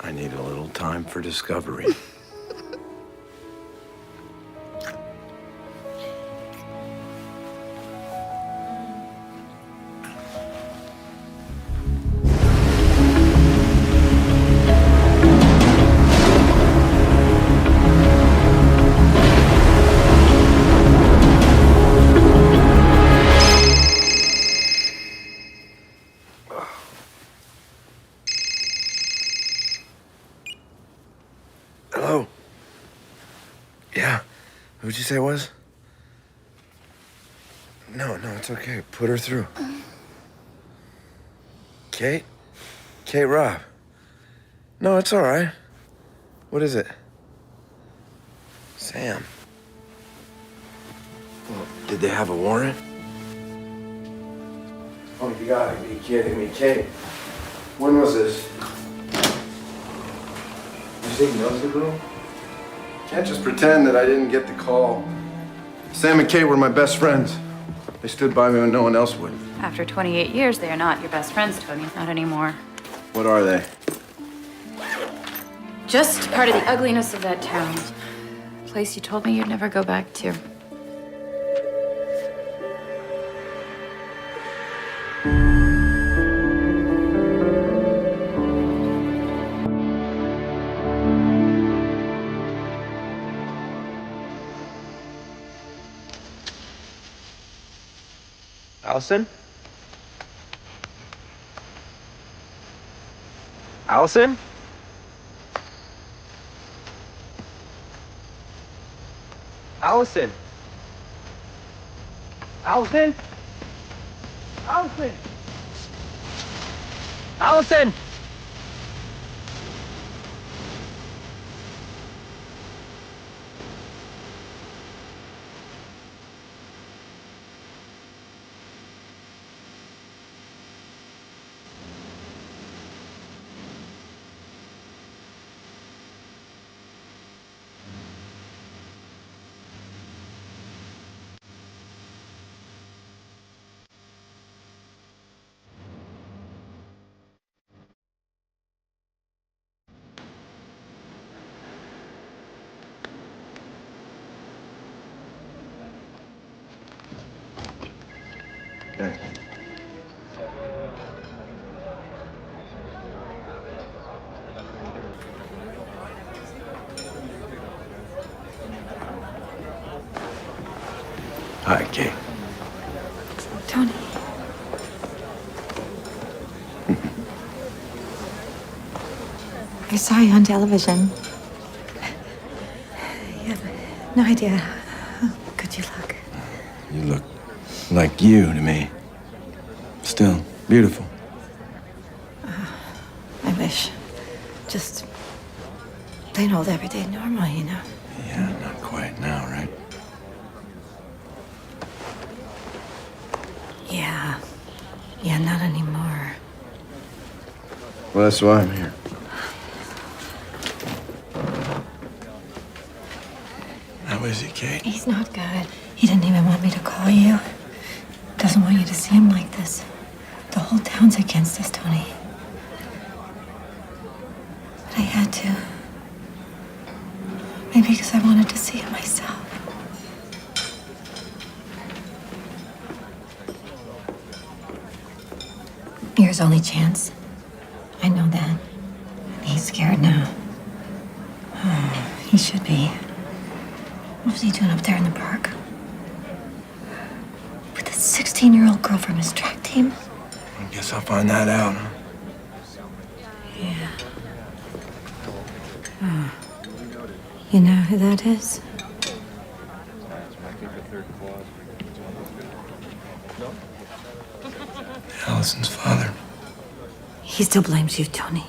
I need a little time for discovery. Hello? Yeah. Who'd you say it was? No, it's okay. Put her through. Kate? Kate Robb. No, it's all right. What is it? Sam. Well, did they have a warrant? Oh, you gotta be kidding me, Kate. When was this? You say he knows the girl? Can't just pretend that I didn't get the call. Sam and Kate were my best friends. They stood by me when no one else would. After 28 years, they are not your best friends, Tony. Not anymore. What are they? Just part of the ugliness of that town. Place you told me you'd never go back to. Allison? Allison? Allison? Allison? Allison? Allison? Okay. Hi, Kate. Tony. I saw you on television. You have no idea how good you look. You look like you to me. Still beautiful. I wish. Just plain old everyday normal, you know. Yeah, not quite now, right? Yeah, not anymore. Well, that's why I'm here. How is he, Kate? He's not good. He didn't even want me to call you. Doesn't want you to see him like this. The whole town's against us, Tony. But I had to. Maybe because I wanted to see it myself. You're his only chance. I know that. He's scared now. Oh, he should be. What was he doing up there in the park? With a 16-year-old girl from his track team? I guess I'll find that out, huh? Yeah. Oh. You know who that is? Allison's father. He still blames you, Tony.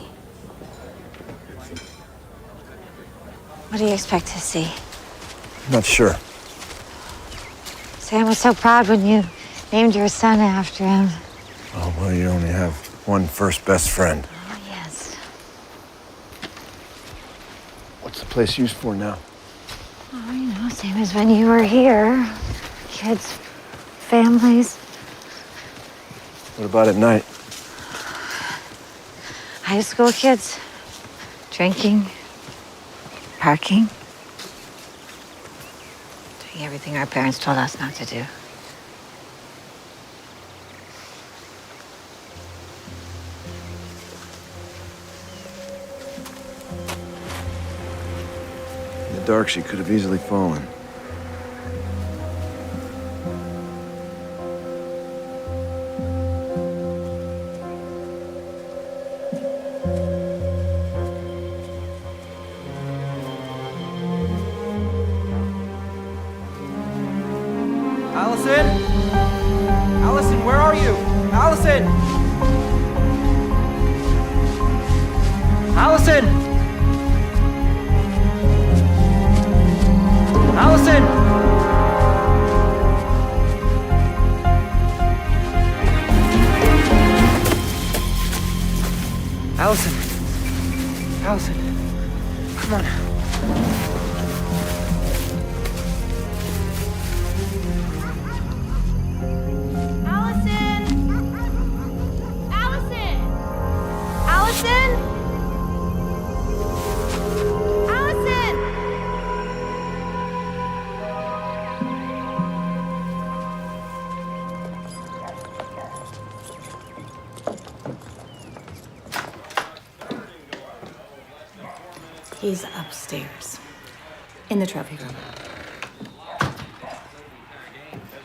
What do you expect to see? Not sure. Sam was so proud when you named your son after him. Oh, well, you only have one first best friend. Oh, yes. What's the place used for now? Oh, you know, same as when you were here. Kids, families. What about at night? High school kids. Drinking, parking, doing everything our parents told us not to do. In the dark, she could have easily fallen. Allison? Allison, where are you? Allison! Allison! Allison! Allison! Allison! Come on. Allison! Allison! Allison! Allison! He's upstairs, in the trophy room. As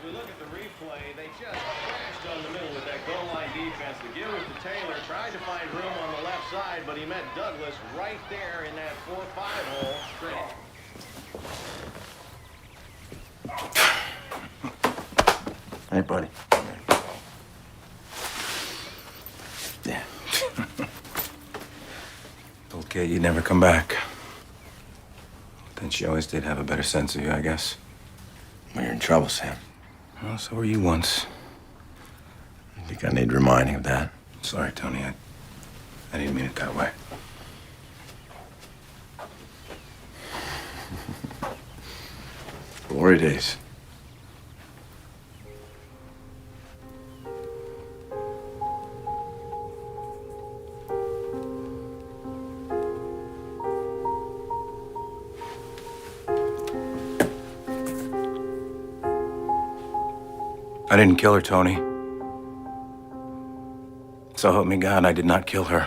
we look at the replay, they just crashed on the middle with that goal line defense. The give was to Taylor, tried to find room on the left side, but he met Douglas right there in that 4-5 hole. Hey, buddy. Yeah. Told Kate you'd never come back. Then she always did have a better sense of you, I guess. Well, you're in trouble, Sam. Well, so were you once. I think I need reminding of that. Sorry, Tony. I didn't mean it that way. Glory days. I didn't kill her, Tony. So help me God, I did not kill her.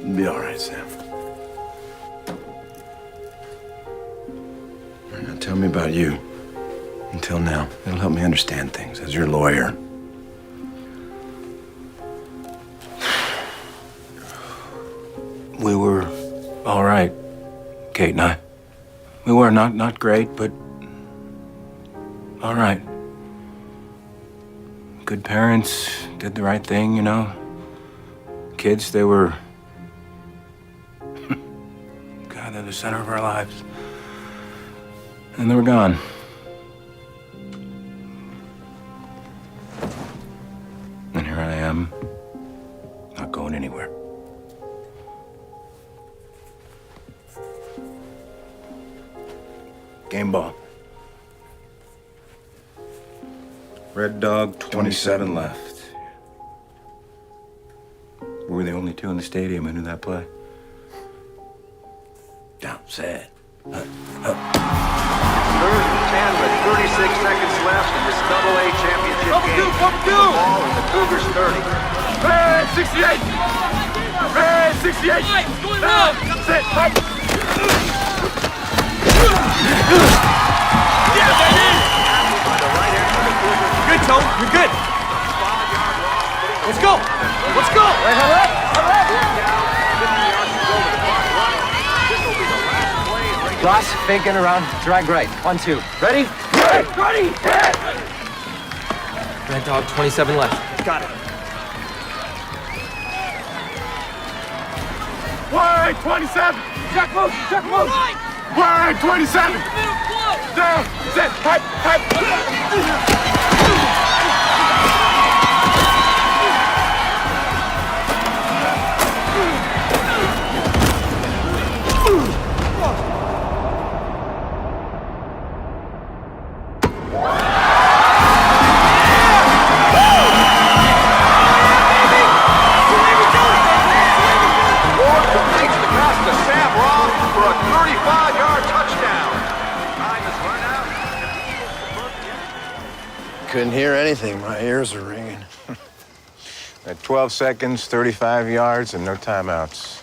It'll be all right, Sam. All right, now tell me about you. Until now, it'll help me understand things as your lawyer. We were all right, Kate and I. We were not great, but all right. Good parents, did the right thing, you know. Kids, they were... God, they're the center of our lives. And they were gone. And here I am, not going anywhere. Game ball. Red Dog, 27 left. We were the only two in the stadium who knew that play. Down, sad. Third and 10 with 36 seconds left in this AA championship game. The ball in the Cougars 30. Red 68! Red 68! What's going on? Sit, fight! Yeah, that is! Good, Tone. You're good. Let's go. Let's go. Right, hurry up. Glass, faking around, drag right. 1-2. Ready? Ready! Hit! Red Dog, 27 left. Got it. Wide, 27! Check move! Check move! Wide, 27! Down! Set! Pipe! couldn't hear anything. My ears are ringing. At 12 seconds, 35 yards, and no timeouts.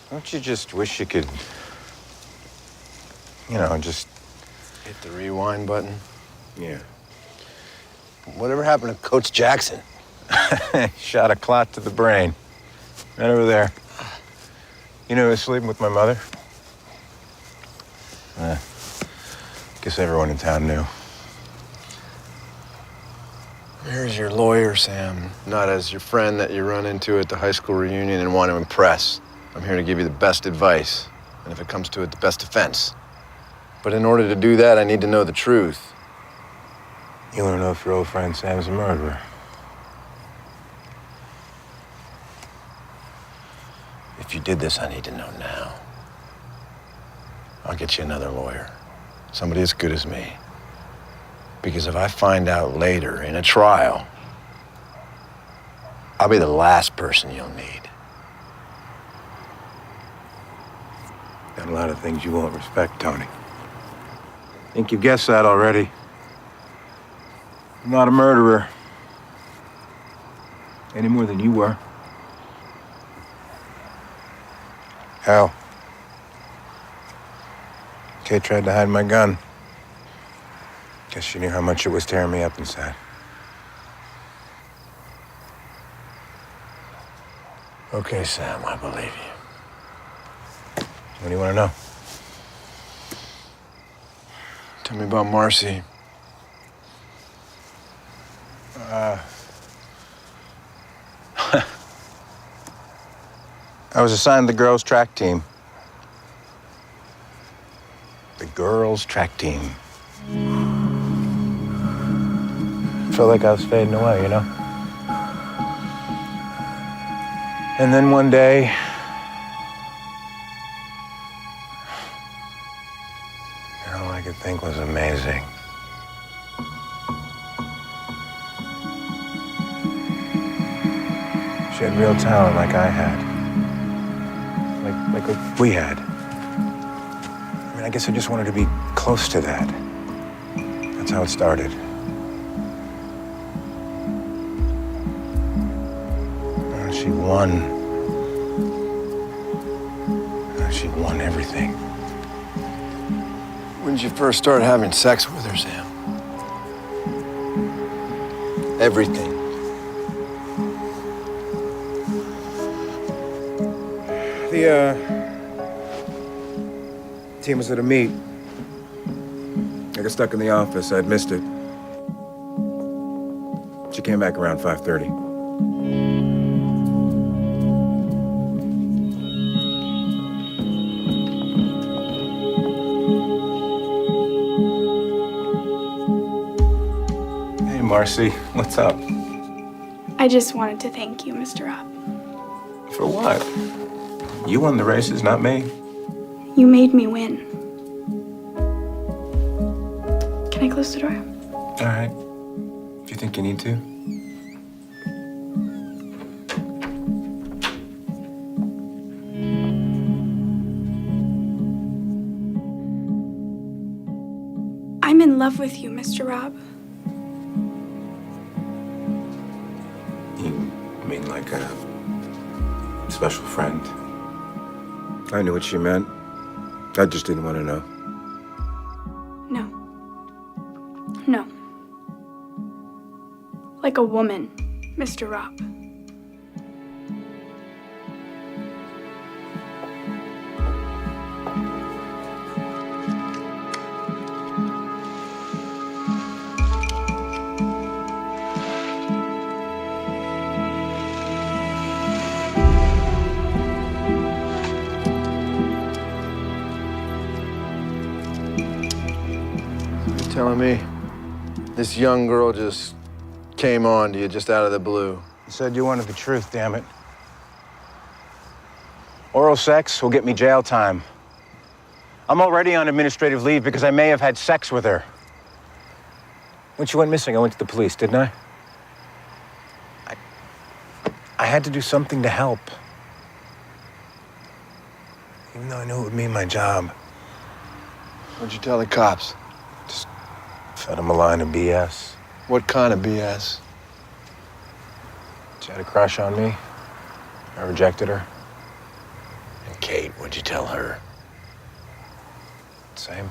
Don't you just wish you could, just... Hit the rewind button? Yeah. Whatever happened to Coach Jackson? Shot a clot to the brain. Right over there. You know who was sleeping with my mother? Guess everyone in town knew. Here's your lawyer, Sam. Not as your friend that you run into at the high school reunion and want to impress. I'm here to give you the best advice, and if it comes to it, the best defense. But in order to do that, I need to know the truth. You want to know if your old friend Sam's a murderer? If you did this, I need to know now. I'll get you another lawyer. Somebody as good as me. Because if I find out later in a trial, I'll be the last person you'll need. Got a lot of things you won't respect, Tony. Think you've guessed that already. I'm not a murderer. Any more than you were. Hell. Kay tried to hide my gun. Guess she knew how much it was tearing me up inside. Okay, Sam, I believe you. What do you want to know? Tell me about Marcy. I was assigned the girls' track team. The girls' track team. Felt like I was fading away, you know? And then one day, all I could think was amazing. She had real talent like I had. Like what we had. I mean, I guess I just wanted to be close to that. That's how it started. She won. She won everything. When did you first start having sex with her, Sam? Everything. The team was at a meet. I got stuck in the office. I'd missed it. She came back around 5:30. Hey, Marcy, what's up? I just wanted to thank you, Mr. Robb. For what? You won the races, not me. You made me win. Can I close the door? All right. If you think you need to. I'm in love with you, Mr. Robb. You mean like a special friend? I knew what she meant. I just didn't want to know. No. No. Like a woman, Mr. Robb. Telling me this young girl just came on to you just out of the blue. You said you wanted the truth, damn it. Oral sex will get me jail time. I'm already on administrative leave because I may have had sex with her. When she went missing, I went to the police, didn't I? I had to do something to help. Even though I knew it would mean my job. What'd you tell the cops? Fed him a line of BS. What kind of BS? She had a crush on me. I rejected her. And Kate, what'd you tell her? Same.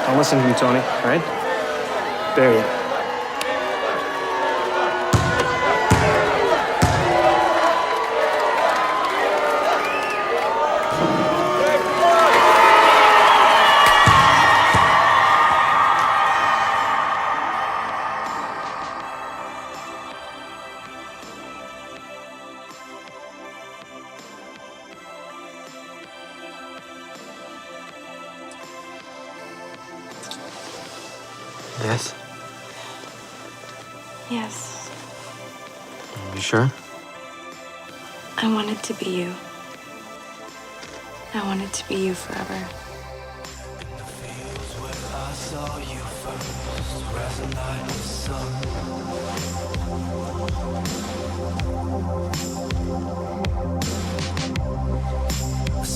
Don't listen to me, Tony, all right? There you go. Yes? Yes. You sure? I wanted to be you. I wanted to be you forever.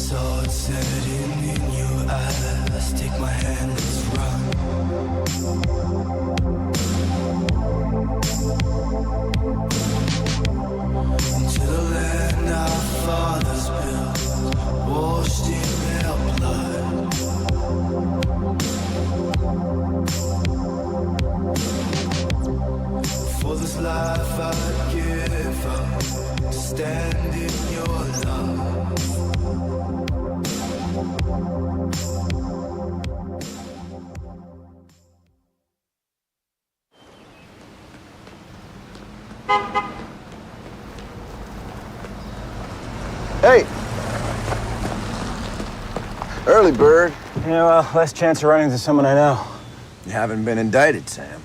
saw it setting in your eyes. Take my hand, let's run. To the land our fathers built, washed in their blood. For this life I'd give up, to stand in your love. Hey! Early bird. Yeah, well, less chance of running into someone I know. You haven't been indicted, Sam.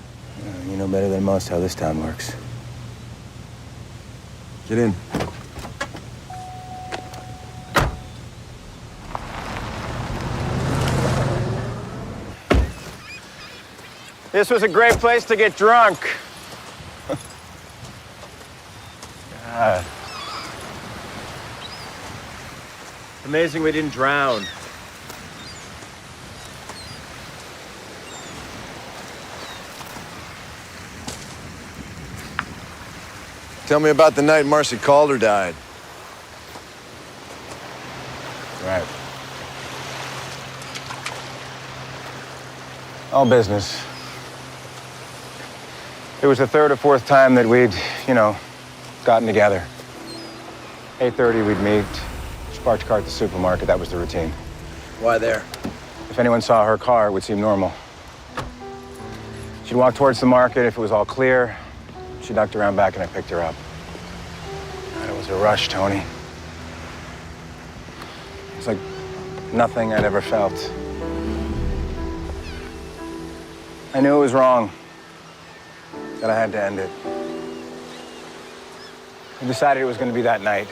You know better than most how this town works. Get in. This was a great place to get drunk. God. Amazing we didn't drown. Tell me about the night Marcy Calder died. Right. All business. It was the third or fourth time that we'd, gotten together. 8:30 we'd meet, sparked car at the supermarket. That was the routine. Why there? If anyone saw her car, it would seem normal. She'd walk towards the market. If it was all clear, she ducked around back and I picked her up. And it was a rush, Tony. It's like nothing I'd ever felt. I knew it was wrong, that I had to end it. I decided it was going to be that night.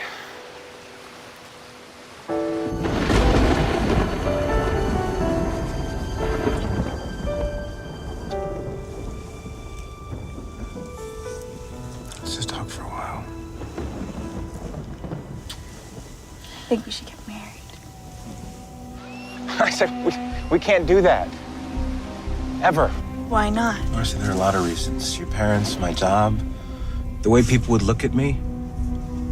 Let's just talk for a while. I think we should get married. I said, we can't do that. Ever. Why not? Marcy, there are a lot of reasons. Your parents, my job, the way people would look at me.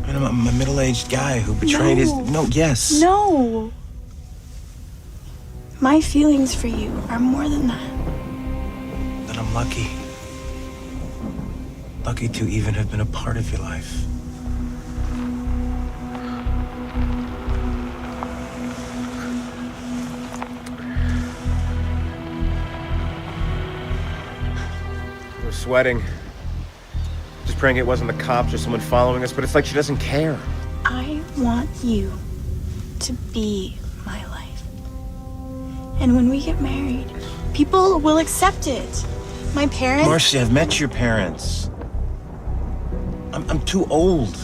I mean, I'm a middle-aged guy who betrayed his... No, yes. No. My feelings for you are more than that. Then I'm lucky. Lucky to even have been a part of your life. We're sweating. Just praying it wasn't the cops or someone following us, but it's like she doesn't care. I want you to be my life. And when we get married, people will accept it. My parents? Marcy, I've met your parents. I'm too old,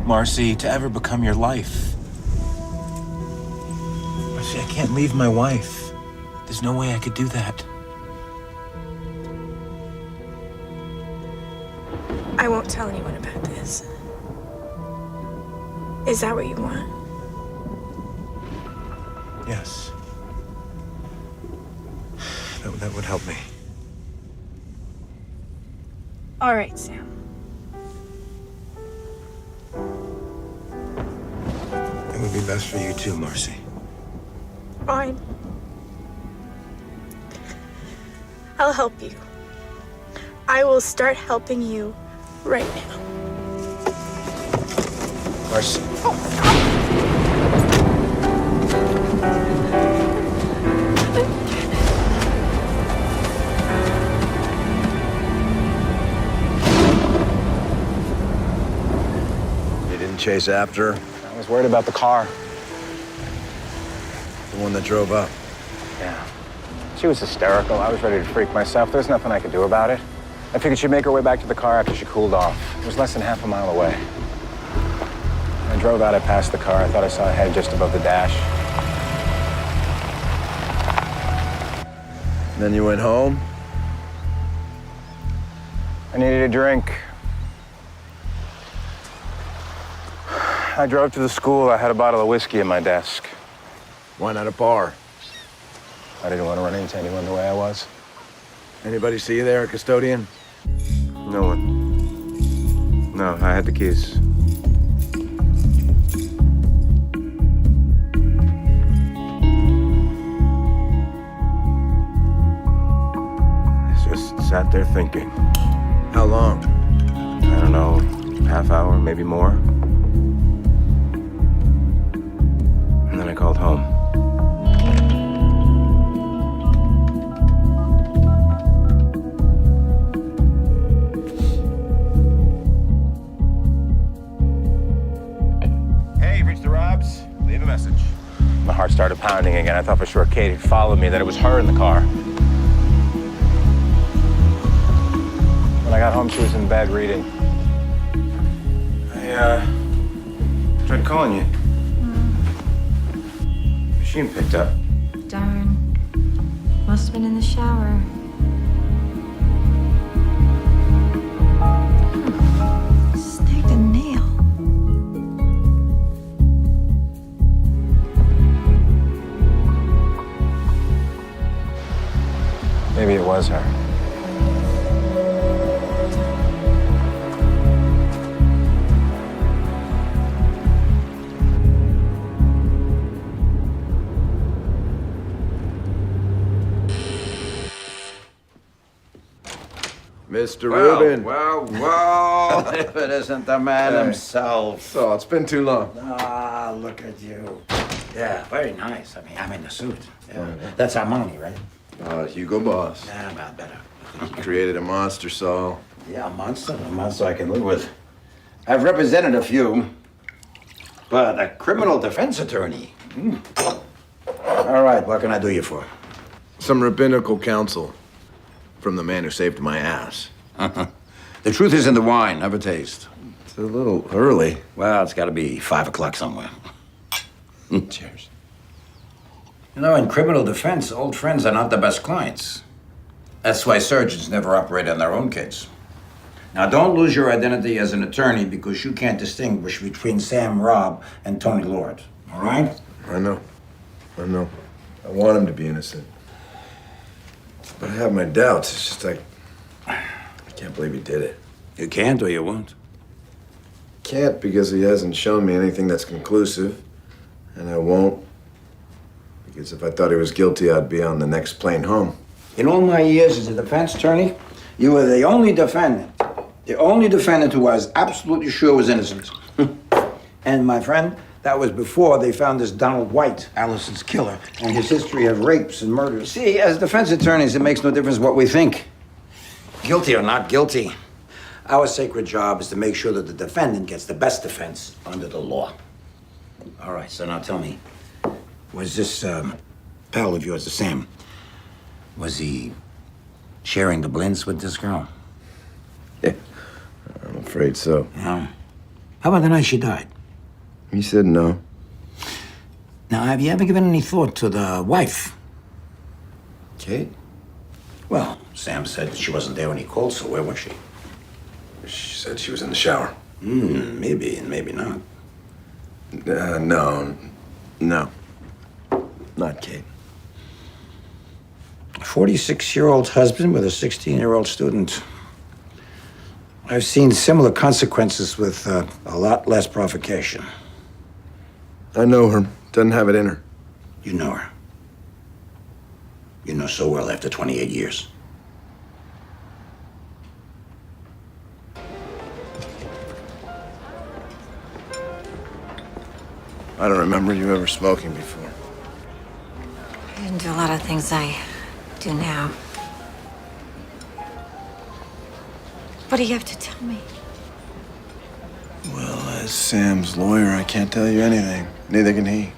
Marcy, to ever become your life. Marcy, I can't leave my wife. There's no way I could do that. I won't tell anyone about this. Is that what you want? Yes. That would help me. All right, Sam. It would be best for you too, Marcy. Fine. I'll help you. I will start helping you right now. Marcy. You didn't chase after her? I was worried about the car. The one that drove up? Yeah. She was hysterical. I was ready to freak myself. There's nothing I could do about it. I figured she'd make her way back to the car after she cooled off. It was less than half a mile away. When I drove out, I passed the car. I thought I saw a head just above the dash. And then you went home? I needed a drink. I drove to the school. I had a bottle of whiskey in my desk. Why not a bar? I didn't want to run into anyone the way I was. Anybody see you there, custodian? No one. No, I had the keys. I just sat there thinking. How long? I don't know, half hour, maybe more. And then I called home. Hey, you've reached the Robs. Leave a message. My heart started pounding again. I thought for sure Kate had followed me, that it was her in the car. When I got home, she was in bed reading. I tried calling you. Machine picked up. Darn. Must have been in the shower. Snagged a nail. Maybe it was her. Mr. Rubin. Well, if it isn't the man himself. So, it's been too long. Ah, look at you. Yeah, very nice. I mean, I'm in the suit. Yeah. That's Armani, right? Hugo Boss. Yeah, about better. He created a monster, Saul. Yeah, a monster I can live with. I've represented a few, but a criminal defense attorney. All right, what can I do you for? Some rabbinical counsel from the man who saved my ass. The truth is in the wine, never taste. It's a little early. Well, it's got to be 5 o'clock somewhere. Cheers. You know, in criminal defense, old friends are not the best clients. That's why surgeons never operate on their own kids. Now, don't lose your identity as an attorney because you can't distinguish between Sam Robb and Tony Lord, all right? I know. I want him to be innocent. But I have my doubts. It's just like, I can't believe he did it. You can't or you won't. Can't because he hasn't shown me anything that's conclusive. And I won't because if I thought he was guilty, I'd be on the next plane home. In all my years as a defense attorney, you were the only defendant who I was absolutely sure was innocent. And my friend, that was before they found this Donald White, Allison's killer, and his history of rapes and murders. See, as defense attorneys, it makes no difference what we think. Guilty or not guilty. Our sacred job is to make sure that the defendant gets the best defense under the law. All right, so now tell me, was this pal of yours, the Sam, was he sharing the blintz with this girl? Yeah, I'm afraid so. No. How about the night she died? He said no. Now, have you ever given any thought to the wife? Kate? Well, Sam said she wasn't there when he called, so where was she? She said she was in the shower. Maybe and maybe not. No. Not Kate. A 46-year-old husband with a 16-year-old student. I've seen similar consequences with a lot less provocation. I know her. Doesn't have it in her. You know her. You know so well after 28 years. I don't remember you ever smoking before. I didn't do a lot of things I do now. What do you have to tell me? Well, as Sam's lawyer, I can't tell you anything. Neither can he.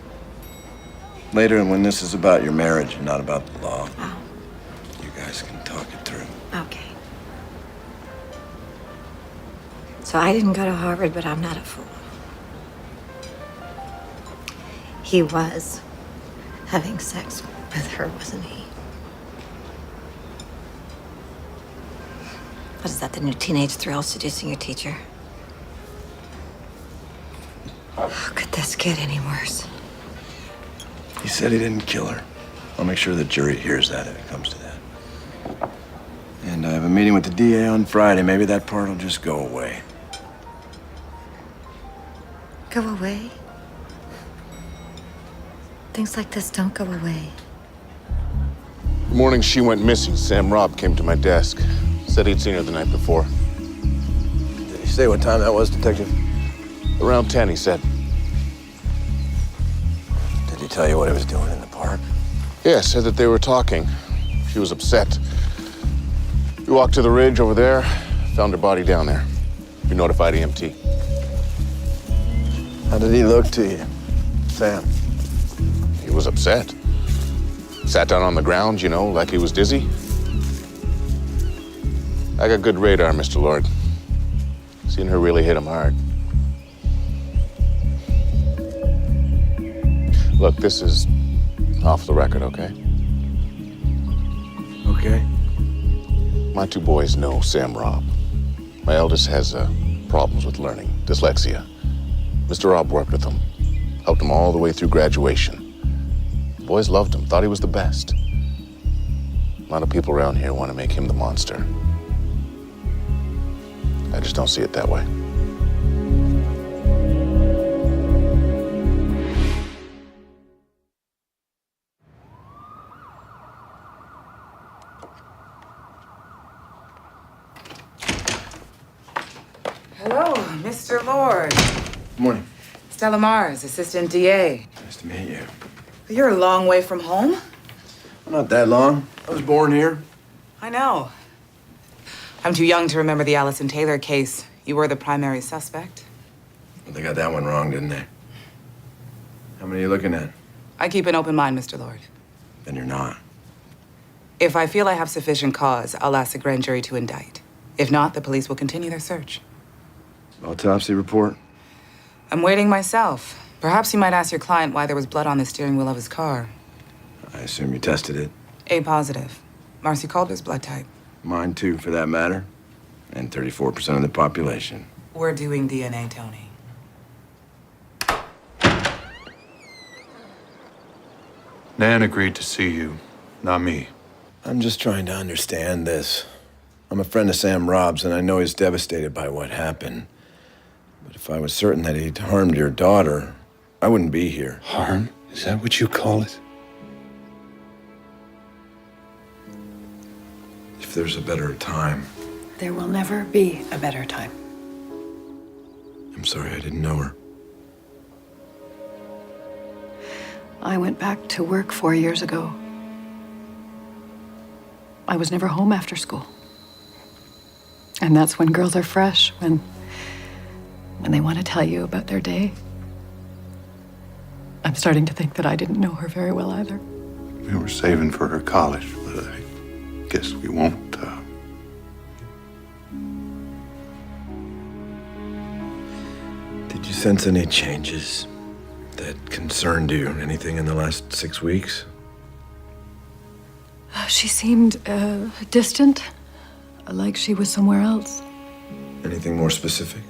Later, when this is about your marriage and not about the law, you guys can talk it through. Okay. So I didn't go to Harvard, but I'm not a fool. He was having sex with her, wasn't he? What is that, the new teenage thrill, seducing your teacher? How could this get any worse? He said he didn't kill her. I'll make sure the jury hears that if it comes to that. And I have a meeting with the DA on Friday. Maybe that part will just go away. Go away? Things like this don't go away. The morning she went missing, Sam Robb came to my desk. Said he'd seen her the night before. Did he say what time that was, Detective? Around 10, he said. Did he tell you what he was doing in the park? Yeah, said that they were talking. She was upset. We walked to the ridge over there, found her body down there. We notified EMT. How did he look to you, Sam? He was upset. Sat down on the ground, you know, like he was dizzy. I got good radar, Mr. Lord. Seen her really hit him hard. Look, this is off the record, okay? Okay. My two boys know Sam Robb. My eldest has problems with learning, dyslexia. Mr. Robb worked with him, helped him all the way through graduation. The boys loved him, thought he was the best. A lot of people around here want to make him the monster. I just don't see it that way. Hello, Mr. Lord. Good morning. Stella Mars, Assistant DA. Nice to meet you. You're a long way from home. Not that long. I was born here. I know. I'm too young to remember the Allison Taylor case. You were the primary suspect. Well, they got that one wrong, didn't they? How many are you looking at? I keep an open mind, Mr. Lord. Then you're not. If I feel I have sufficient cause, I'll ask the grand jury to indict. If not, the police will continue their search. Autopsy report? I'm waiting myself. Perhaps you might ask your client why there was blood on the steering wheel of his car. I assume you tested it. A positive. Marcy Calder's blood type. Mine too, for that matter. And 34% of the population. We're doing DNA, Tony. Nan agreed to see you, not me. I'm just trying to understand this. I'm a friend of Sam Robb's, and I know he's devastated by what happened. But if I was certain that he'd harmed your daughter, I wouldn't be here. Harm? Is that what you call it? If there's a better time. There will never be a better time. I'm sorry, I didn't know her. I went back to work 4 years ago. I was never home after school. And that's when girls are fresh, when they want to tell you about their day. I'm starting to think that I didn't know her very well either. We were saving for her college, but I guess we won't Did you sense any changes that concerned you? Anything in the last 6 weeks? She seemed distant, like she was somewhere else. Anything more specific?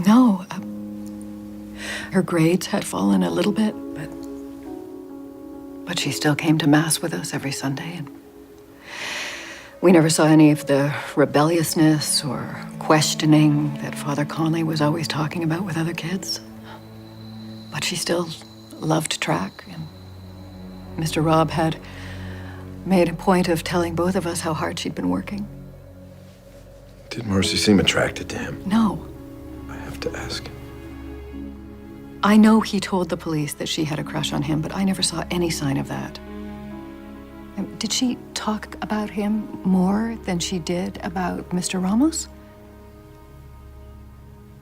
No. Her grades had fallen a little bit, but she still came to Mass with us every Sunday. And we never saw any of the rebelliousness or questioning that Father Conley was always talking about with other kids. But she still loved track, and Mr. Rob had made a point of telling both of us how hard she'd been working. Did Marcy seem attracted to him? No. I have to ask. I know he told the police that she had a crush on him, but I never saw any sign of that. Did she talk about him more than she did about Mr. Ramos?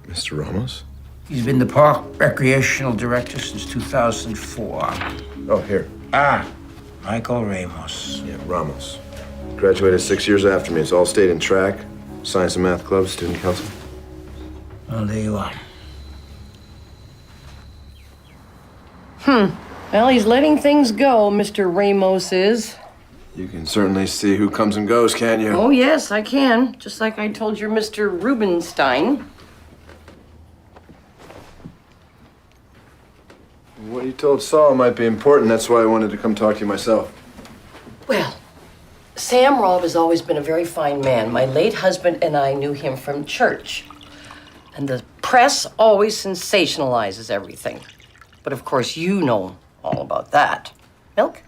Mr. Ramos? He's been the park recreational director since 2004. Oh, here. Michael Ramos. Yeah, Ramos. Graduated 6 years after me. It's all stayed in track, science and math club, student council. Well, there you are. Well, he's letting things go, Mr. Ramos is. You can certainly see who comes and goes, can't you? Oh, yes, I can. Just like I told your Mr. Rubenstein. What you told Saul might be important. That's why I wanted to come talk to you myself. Well, Sam Robb has always been a very fine man. My late husband and I knew him from church. And the press always sensationalizes everything. But of course, you know all about that. Milk?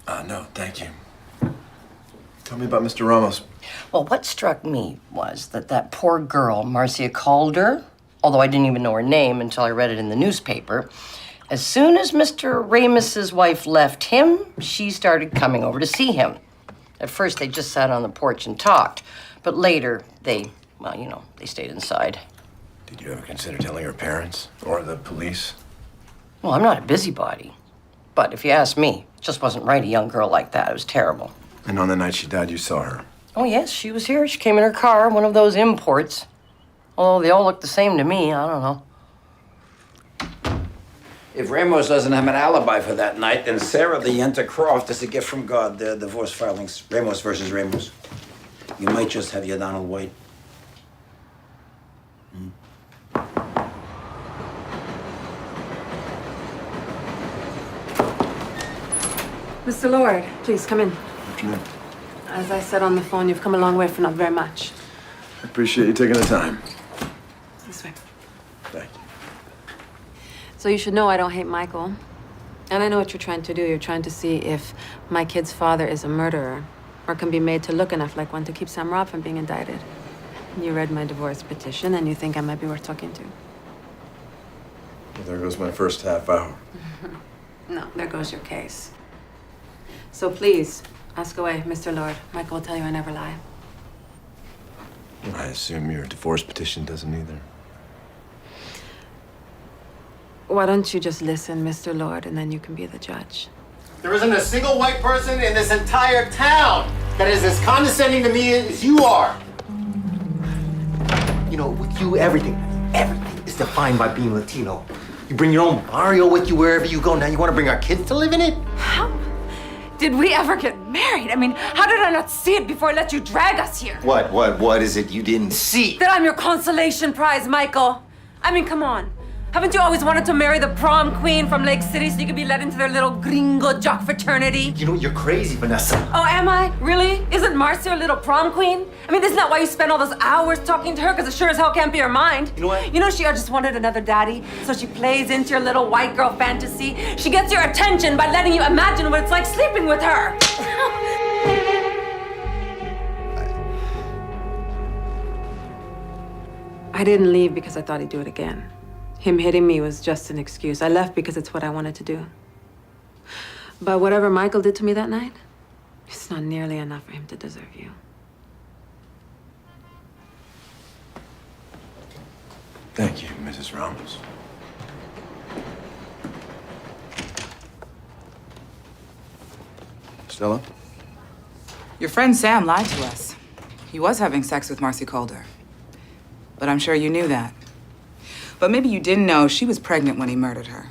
No, thank you. Tell me about Mr. Ramos. Well, what struck me was that poor girl, Marcia Calder, although I didn't even know her name until I read it in the newspaper, as soon as Mr. Ramos's wife left him, she started coming over to see him. At first, they just sat on the porch and talked. But later, they stayed inside. Did you ever consider telling her parents or the police? Well, I'm not a busybody. But if you ask me, it just wasn't right, a young girl like that. It was terrible. And on the night she died, you saw her? Oh, yes, she was here. She came in her car, one of those imports. Although they all look the same to me, I don't know. If Ramos doesn't have an alibi for that night, then Sarah the Yenta Croft is a gift from God. The divorce filings, Ramos versus Ramos. You might just have your Donald White. Mr. Lord, please come in. Afternoon. As I said on the phone, you've come a long way for not very much. I appreciate you taking the time. This way. Thank you. So you should know I don't hate Michael. And I know what you're trying to do. You're trying to see if my kid's father is a murderer or can be made to look enough like one to keep Sam Robb from being indicted. You read my divorce petition and you think I might be worth talking to. Well, there goes my first half hour. No, there goes your case. So please, ask away, Mr. Lord. Michael will tell you I never lie. I assume your divorce petition doesn't either. Why don't you just listen, Mr. Lord, and then you can be the judge. There isn't a single white person in this entire town that is as condescending to me as you are. You know, with you, everything is defined by being Latino. You bring your own barrio with you wherever you go. Now you want to bring our kids to live in it? How did we ever get married? I mean, how did I not see it before I let you drag us here? What is it you didn't see? That I'm your consolation prize, Michael. I mean, come on. Haven't you always wanted to marry the prom queen from Lake City so you could be let into their little gringo jock fraternity? You know, you're crazy, Vanessa. Oh, am I? Really? Isn't Marcia a little prom queen? I mean, isn't that why you spend all those hours talking to her? Because it sure as hell can't be her mind. You know what? You know, she just wanted another daddy, so she plays into your little white girl fantasy. She gets your attention by letting you imagine what it's like sleeping with her. I didn't leave because I thought he'd do it again. Him hitting me was just an excuse. I left because it's what I wanted to do. But whatever Michael did to me that night, it's not nearly enough for him to deserve you. Thank you, Mrs. Ramos. Stella? Your friend Sam lied to us. He was having sex with Marcy Calder. But I'm sure you knew that. But maybe you didn't know she was pregnant when he murdered her.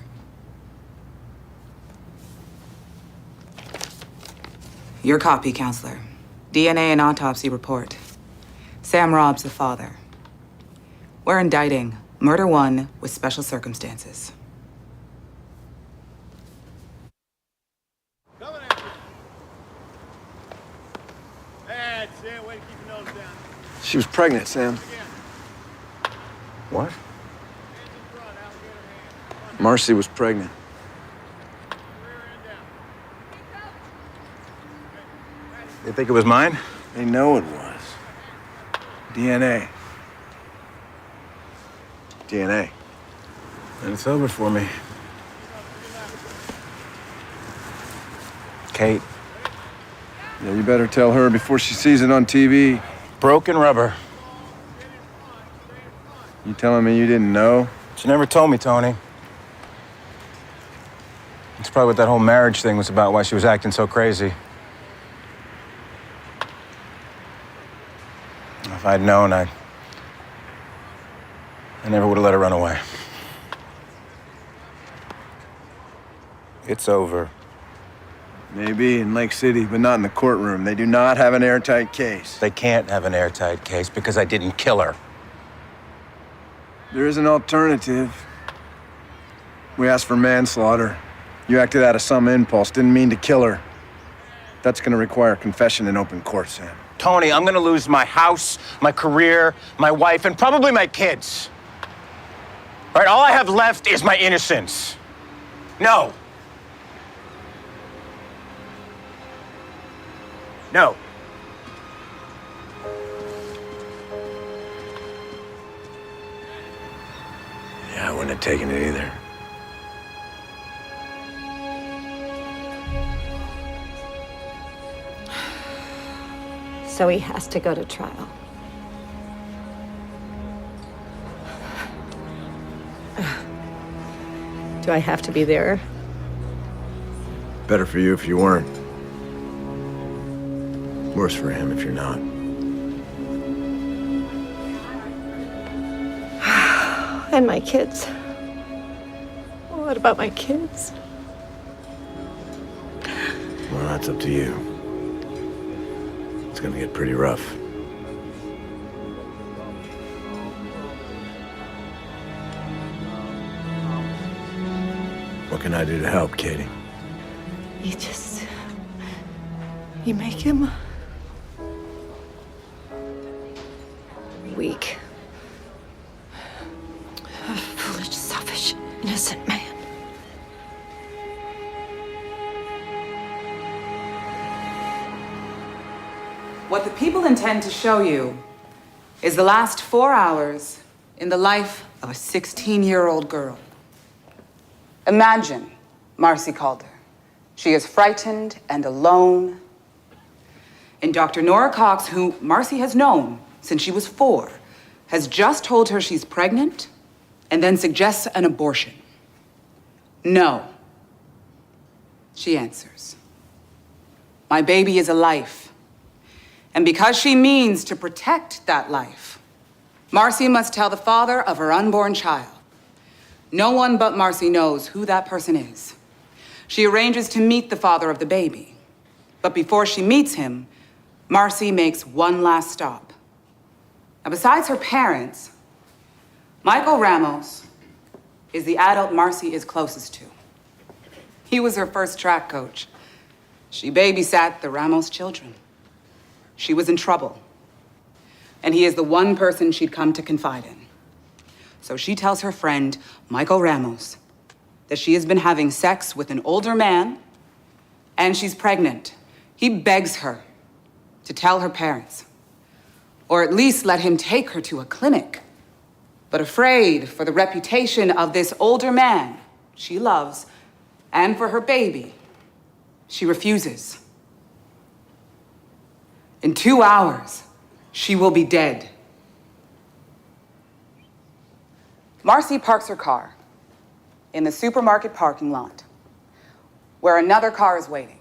Your copy, counselor. DNA and autopsy report. Sam Robb's the father. We're indicting murder one with special circumstances. That's it. Way to keep your nose down. She was pregnant, Sam. What? Marcy was pregnant. You think it was mine? They know it was. DNA. DNA. And it's over for me. Kate. Yeah, you better tell her before she sees it on TV. Broken rubber. You telling me you didn't know? She never told me, Tony. It's probably what that whole marriage thing was about, why she was acting so crazy. If I'd known, I never would have let her run away. It's over. Maybe in Lake City, but not in the courtroom. They do not have an airtight case. They can't have an airtight case because I didn't kill her. There is an alternative. We asked for manslaughter. You acted out of some impulse, didn't mean to kill her. That's gonna require confession in open court, Sam. Tony, I'm gonna lose my house, my career, my wife, and probably my kids. All right, all I have left is my innocence. No. No. Yeah, I wouldn't have taken it either. So he has to go to trial. Do I have to be there? Better for you if you weren't. Worse for him if you're not. And my kids. What about my kids? Well, that's up to you. It's gonna get pretty rough. What can I do to help, Katie? You make him weak. A foolish, selfish, innocent man. What the people intend to show you is the last 4 hours in the life of a 16-year-old girl. Imagine Marcy Calder. She is frightened and alone. And Dr. Nora Cox, who Marcy has known since she was 4, has just told her she's pregnant and then suggests an abortion. No. She answers. My baby is a life. And because she means to protect that life, Marcy must tell the father of her unborn child. No one but Marcy knows who that person is. She arranges to meet the father of the baby. But before she meets him, Marcy makes one last stop. Now, besides her parents, Michael Ramos is the adult Marcy is closest to. He was her first track coach. She babysat the Ramos children. She was in trouble. And he is the one person she'd come to confide in. So she tells her friend, Michael Ramos, that she has been having sex with an older man and she's pregnant. He begs her to tell her parents, or at least let him take her to a clinic. But afraid for the reputation of this older man she loves and for her baby, she refuses. In 2 hours, she will be dead. Marcy parks her car in the supermarket parking lot where another car is waiting.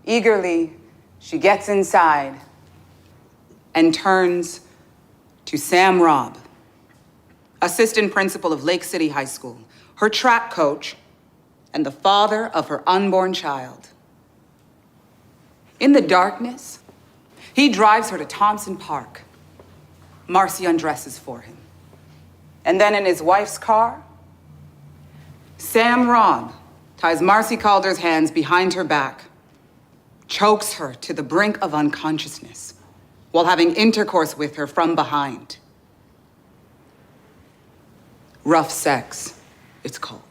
Eagerly, she gets inside and turns to Sam Robb, assistant principal of Lake City High School, her track coach, and the father of her unborn child. In the darkness, he drives her to Thompson Park. Marcy undresses for him. And then in his wife's car, Sam Robb ties Marcy Calder's hands behind her back, chokes her to the brink of unconsciousness while having intercourse with her from behind. Rough sex, it's called.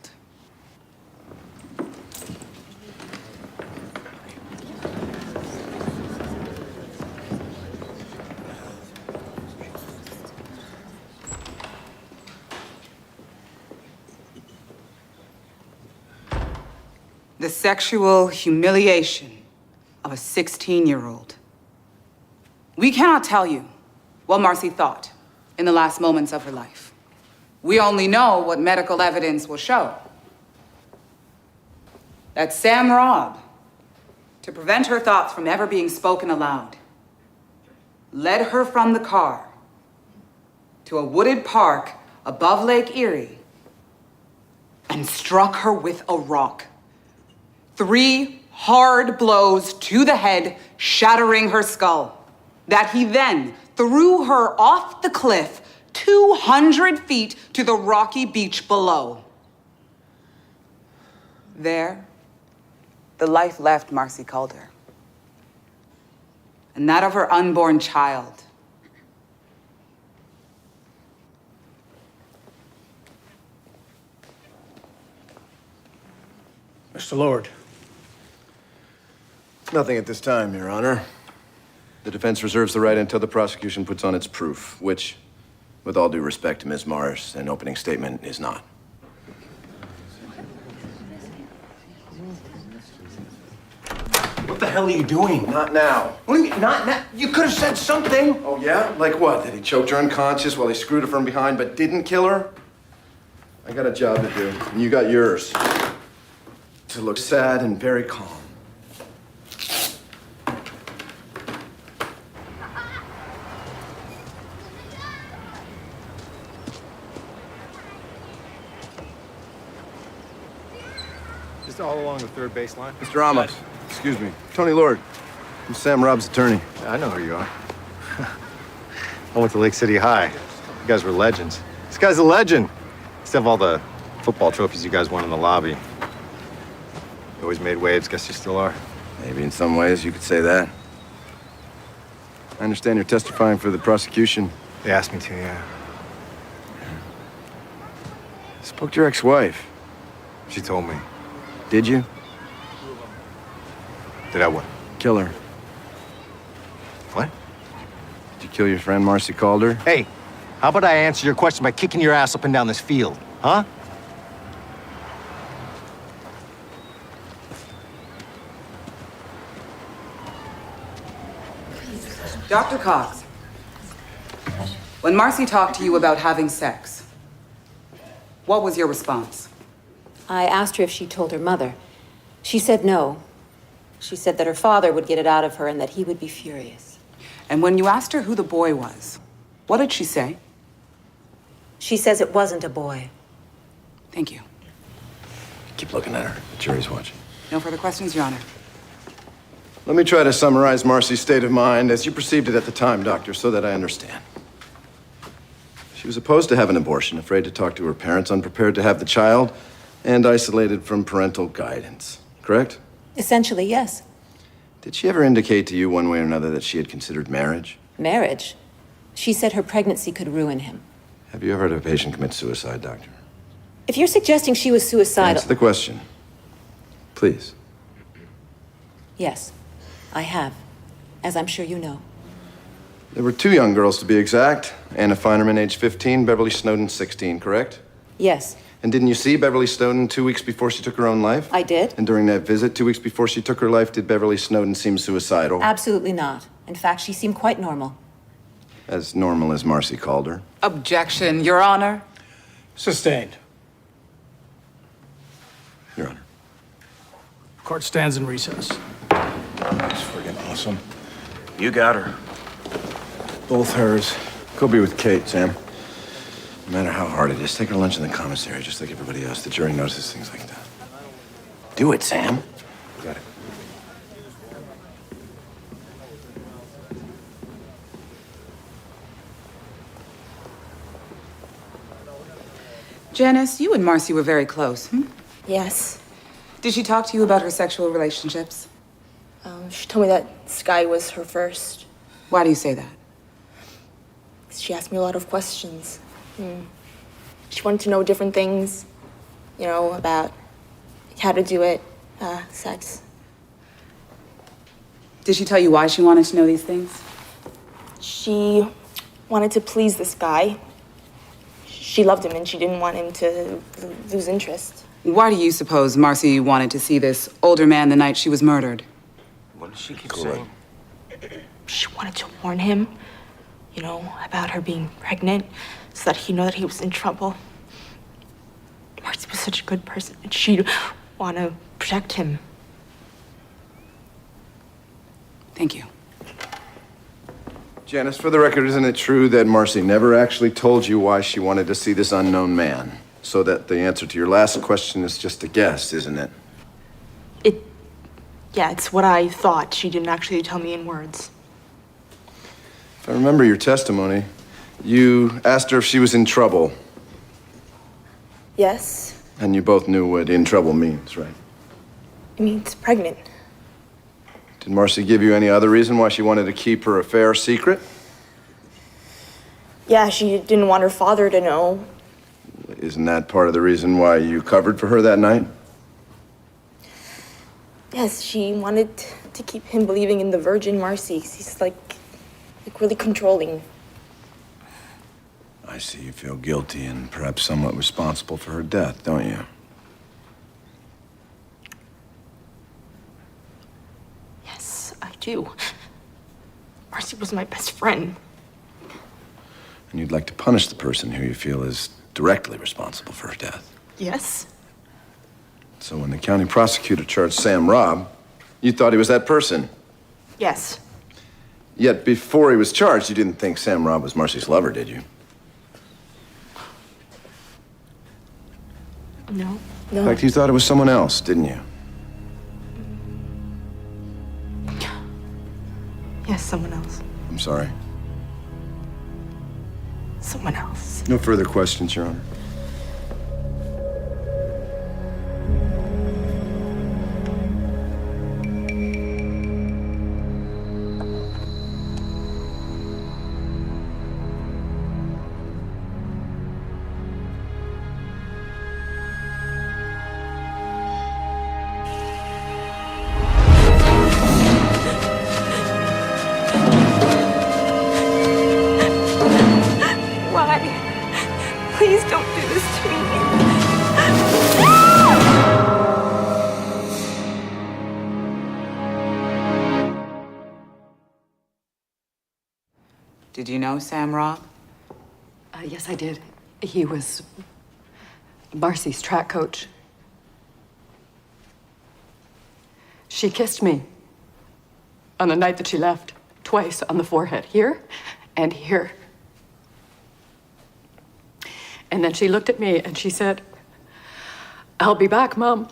The sexual humiliation of a 16-year-old. We cannot tell you what Marcy thought in the last moments of her life. We only know what medical evidence will show. That Sam Robb, to prevent her thoughts from ever being spoken aloud, led her from the car to a wooded park above Lake Erie and struck her with a rock. 3 hard blows to the head, shattering her skull, that he then threw her off the cliff 200 feet to the rocky beach below. There, the life left Marcy Calder, and that of her unborn child. Mr. Lord. Nothing at this time, Your Honor. The defense reserves the right until the prosecution puts on its proof, which, with all due respect to Ms. Morris, an opening statement is not. What the hell are you doing? Not now. What do you mean, not now? You could have said something. Oh, yeah? Like what? That he choked her unconscious while he screwed her from behind but didn't kill her? I got a job to do, and you got yours. To look sad and very calm. Just all along the third baseline. Mr. Ramos, excuse me. Tony Lord. I'm Sam Robb's attorney. I know who you are. I went to Lake City High. You guys were legends. This guy's a legend. Except all the football trophies you guys won in the lobby. You always made waves. Guess you still are. Maybe in some ways you could say that. I understand you're testifying for the prosecution. They asked me to, yeah. Spoke to your ex-wife. She told me. Did you? Did I what? Kill her. What? Did you kill your friend Marcy Calder? Hey, how about I answer your question by kicking your ass up and down this field, huh? Dr. Cox, when Marcy talked to you about having sex, what was your response? I asked her if she told her mother. She said no. She said that her father would get it out of her and that he would be furious. And when you asked her who the boy was, what did she say? She says it wasn't a boy. Thank you. Keep looking at her. The jury's watching. No further questions, Your Honor. Let me try to summarize Marcy's state of mind as you perceived it at the time, Doctor, so that I understand. She was opposed to have an abortion, afraid to talk to her parents, unprepared to have the child, and isolated from parental guidance. Correct? Essentially, yes. Did she ever indicate to you one way or another that she had considered marriage? Marriage? She said her pregnancy could ruin him. Have you ever had a patient commit suicide, Doctor? If you're suggesting she was suicidal... Answer the question. Please. Yes, I have. As I'm sure you know. There were 2 young girls, to be exact. Anna Feinerman, age 15, Beverly Snowden, 16, correct? Yes. And didn't you see Beverly Snowden 2 weeks before she took her own life? I did. And during that visit, 2 weeks before she took her life, did Beverly Snowden seem suicidal? Absolutely not. In fact, she seemed quite normal. As normal as Marcy Calder. Objection, Your Honor. Sustained. Your Honor. Court stands in recess. That's friggin' awesome. You got her. Both hers. Go be with Kate, Sam. No matter how hard it is, take her to lunch in the commissary, just like everybody else. The jury notices things like that. Do it, Sam. Got it. Janice, you and Marcy were very close, hmm? Yes. Did she talk to you about her sexual relationships? She told me that Sky was her first. Why do you say that? She asked me a lot of questions. She wanted to know different things, you know, about how to do it, sex. Did she tell you why she wanted to know these things? She wanted to please this guy. She loved him and she didn't want him to lose interest. Why do you suppose Marcy wanted to see this older man the night she was murdered? What does she keep saying? She wanted to warn him, you know, about her being pregnant so that he'd know that he was in trouble. Marcy was such a good person and she'd want to protect him. Thank you. Janice, for the record, isn't it true that Marcy never actually told you why she wanted to see this unknown man? So that the answer to your last question is just a guess, isn't it? Yeah, it's what I thought. She didn't actually tell me in words. If I remember your testimony, you asked her if she was in trouble. Yes, And you both knew what in trouble means, right? it means pregnant. Did Marcy give you any other reason why she wanted to keep her affair secret? Yeah, she didn't want her father to know. Isn't that part of the reason why you covered for her that night? Yes, she wanted to keep him believing in the Virgin Marcy. He's like really controlling. I see you feel guilty and perhaps somewhat responsible for her death, don't you? Yes, I do. Marcy was my best friend. And you'd like to punish the person who you feel is directly responsible for her death. Yes. So when the county prosecutor charged Sam Robb, you thought he was that person. Yes. Yet before he was charged, you didn't think Sam Robb was Marcy's lover, did you? No. In fact, you thought it was someone else, didn't you? Yes, someone else. I'm sorry. Someone else. No further questions, Your Honor. Why? Please don't do this to me. Did you know Sam Robb? Yes, I did. He was Marcy's track coach. She kissed me on the night that she left, twice on the forehead, here and here. And then she looked at me and she said, "I'll be back, Mom."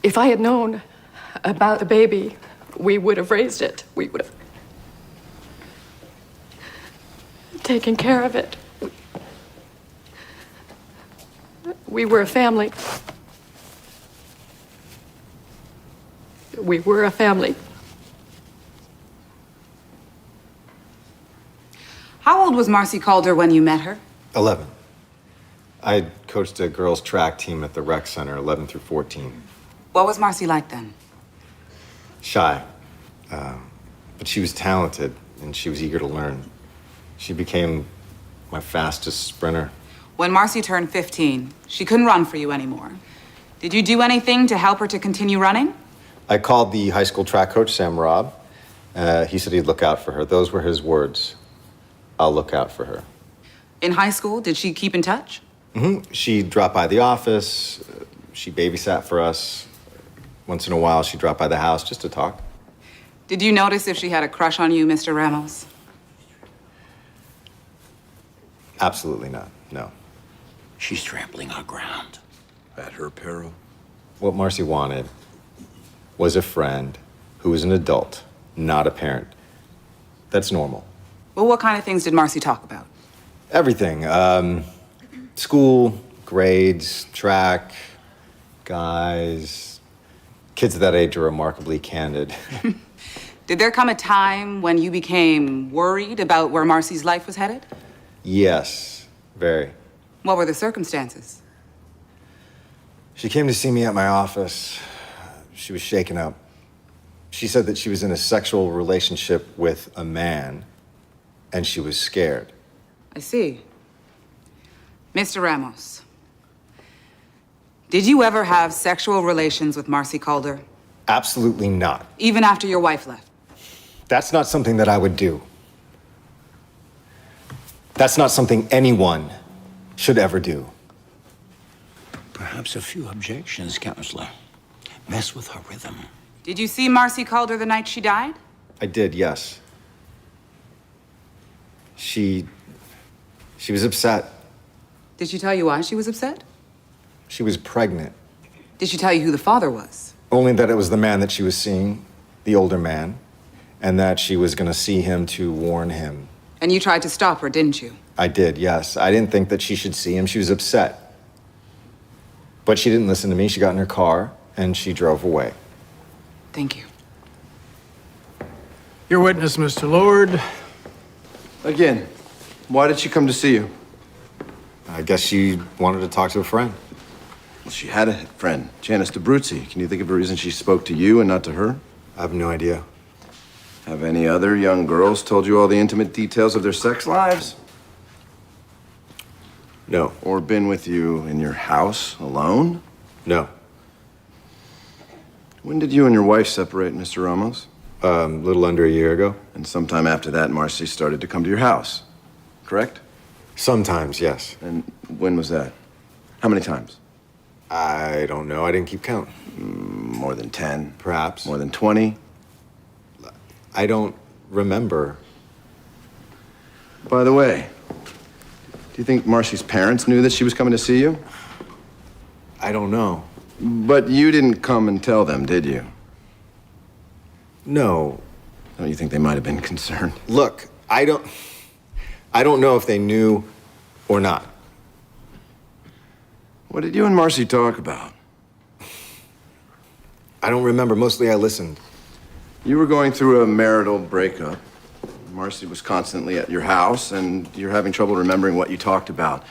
If I had known about the baby, we would have raised it. We would have taken care of it. We were a family. We were a family. How old was Marcy Calder when you met her? 11. I coached a girls' track team at the rec center, 11 through 14. What was Marcy like then? Shy. But she was talented, and she was eager to learn. She became my fastest sprinter. When Marcy turned 15, she couldn't run for you anymore. Did you do anything to help her to continue running? I called the high school track coach, Sam Robb. He said he'd look out for her. Those were his words. I'll look out for her. In high school, did she keep in touch? She'd drop by the office. She babysat for us. Once in a while, she'd drop by the house just to talk. Did you notice if she had a crush on you, Mr. Ramos? Absolutely not, no. She's trampling our ground. At her peril. What Marcy wanted was a friend who was an adult, not a parent. That's normal. Well, what kind of things did Marcy talk about? Everything. School, grades, track, guys. Kids at that age are remarkably candid. Did there come a time when you became worried about where Marcy's life was headed? Yes, very. What were the circumstances? She came to see me at my office. She was shaken up. She said that she was in a sexual relationship with a man, and she was scared. I see. Mr. Ramos, did you ever have sexual relations with Marcy Calder? Absolutely not. Even after your wife left? That's not something that I would do. That's not something anyone should ever do. Perhaps a few objections, Counselor. Mess with her rhythm. Did you see Marcy Calder the night she died? I did, yes. She was upset. Did she tell you why she was upset? She was pregnant. Did she tell you who the father was? Only that it was the man that she was seeing, the older man, and that she was going to see him to warn him. And you tried to stop her, didn't you? I did, yes. I didn't think that she should see him. She was upset. But she didn't listen to me. She got in her car and she drove away. Thank you. Your witness, Mr. Lord. Again, why did she come to see you? I guess she wanted to talk to a friend. Well, she had a friend, Janice DeBruzzi. Can you think of a reason she spoke to you and not to her? I have no idea. Have any other young girls told you all the intimate details of their sex lives? No. Or been with you in your house alone? No. When did you and your wife separate, Mr. Ramos? A little under a year ago. And sometime after that, Marcy started to come to your house, correct? Sometimes, yes. And when was that? How many times? I don't know. I didn't keep count. More than 10? Perhaps. More than 20? I don't remember. By the way, do you think Marcy's parents knew that she was coming to see you? I don't know. But you didn't come and tell them, did you? No. Don't you think they might have been concerned? Look, I don't know if they knew or not. What did you and Marcy talk about? I don't remember. Mostly I listened. You were going through a marital breakup. Marcy was constantly at your house, and you're having trouble remembering what you talked about.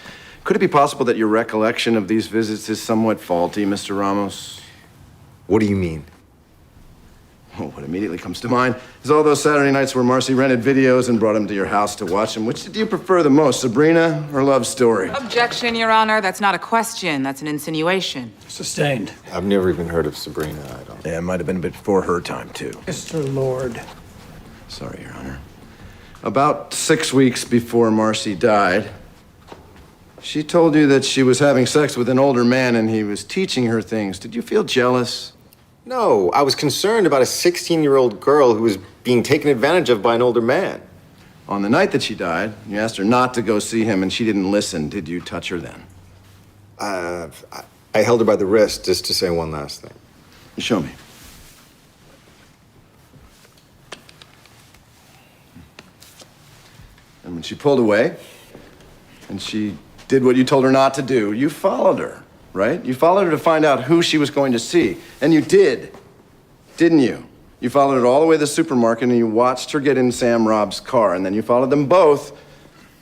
Could it be possible that your recollection of these visits is somewhat faulty, Mr. Ramos? What do you mean? Well, what immediately comes to mind is all those Saturday nights where Marcy rented videos and brought them to your house to watch them. Which did you prefer the most, Sabrina or Love Story? Objection, Your Honor. That's not a question. That's an insinuation. Sustained. I've never even heard of Sabrina. I don't. Yeah, it might have been a bit before her time, too. Mr. Lord. Sorry, Your Honor. About 6 weeks before Marcy died, she told you that she was having sex with an older man and he was teaching her things. Did you feel jealous? No, I was concerned about a 16-year-old girl who was being taken advantage of by an older man. On the night that she died, you asked her not to go see him and she didn't listen. Did you touch her then? I held her by the wrist just to say one last thing. Show me. And when she pulled away, and she did what you told her not to do, you followed her, right? You followed her to find out who she was going to see. And you did, didn't you? You followed her all the way to the supermarket and you watched her get in Sam Rob's car, and then you followed them both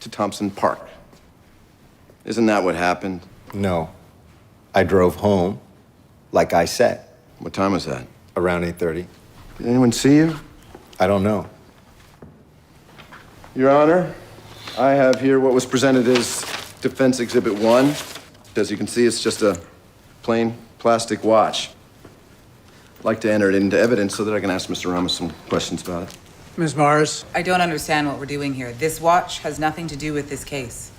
to Thompson Park. Isn't that what happened? No. I drove home, like I said. What time was that? Around 8:30. Did anyone see you? I don't know. Your Honor, I have here what was presented as Defense Exhibit 1. As you can see, it's just a plain plastic watch. I'd like to enter it into evidence so that I can ask Mr. Ramos some questions about it. Ms. Mars. I don't understand what we're doing here. This watch has nothing to do with this case.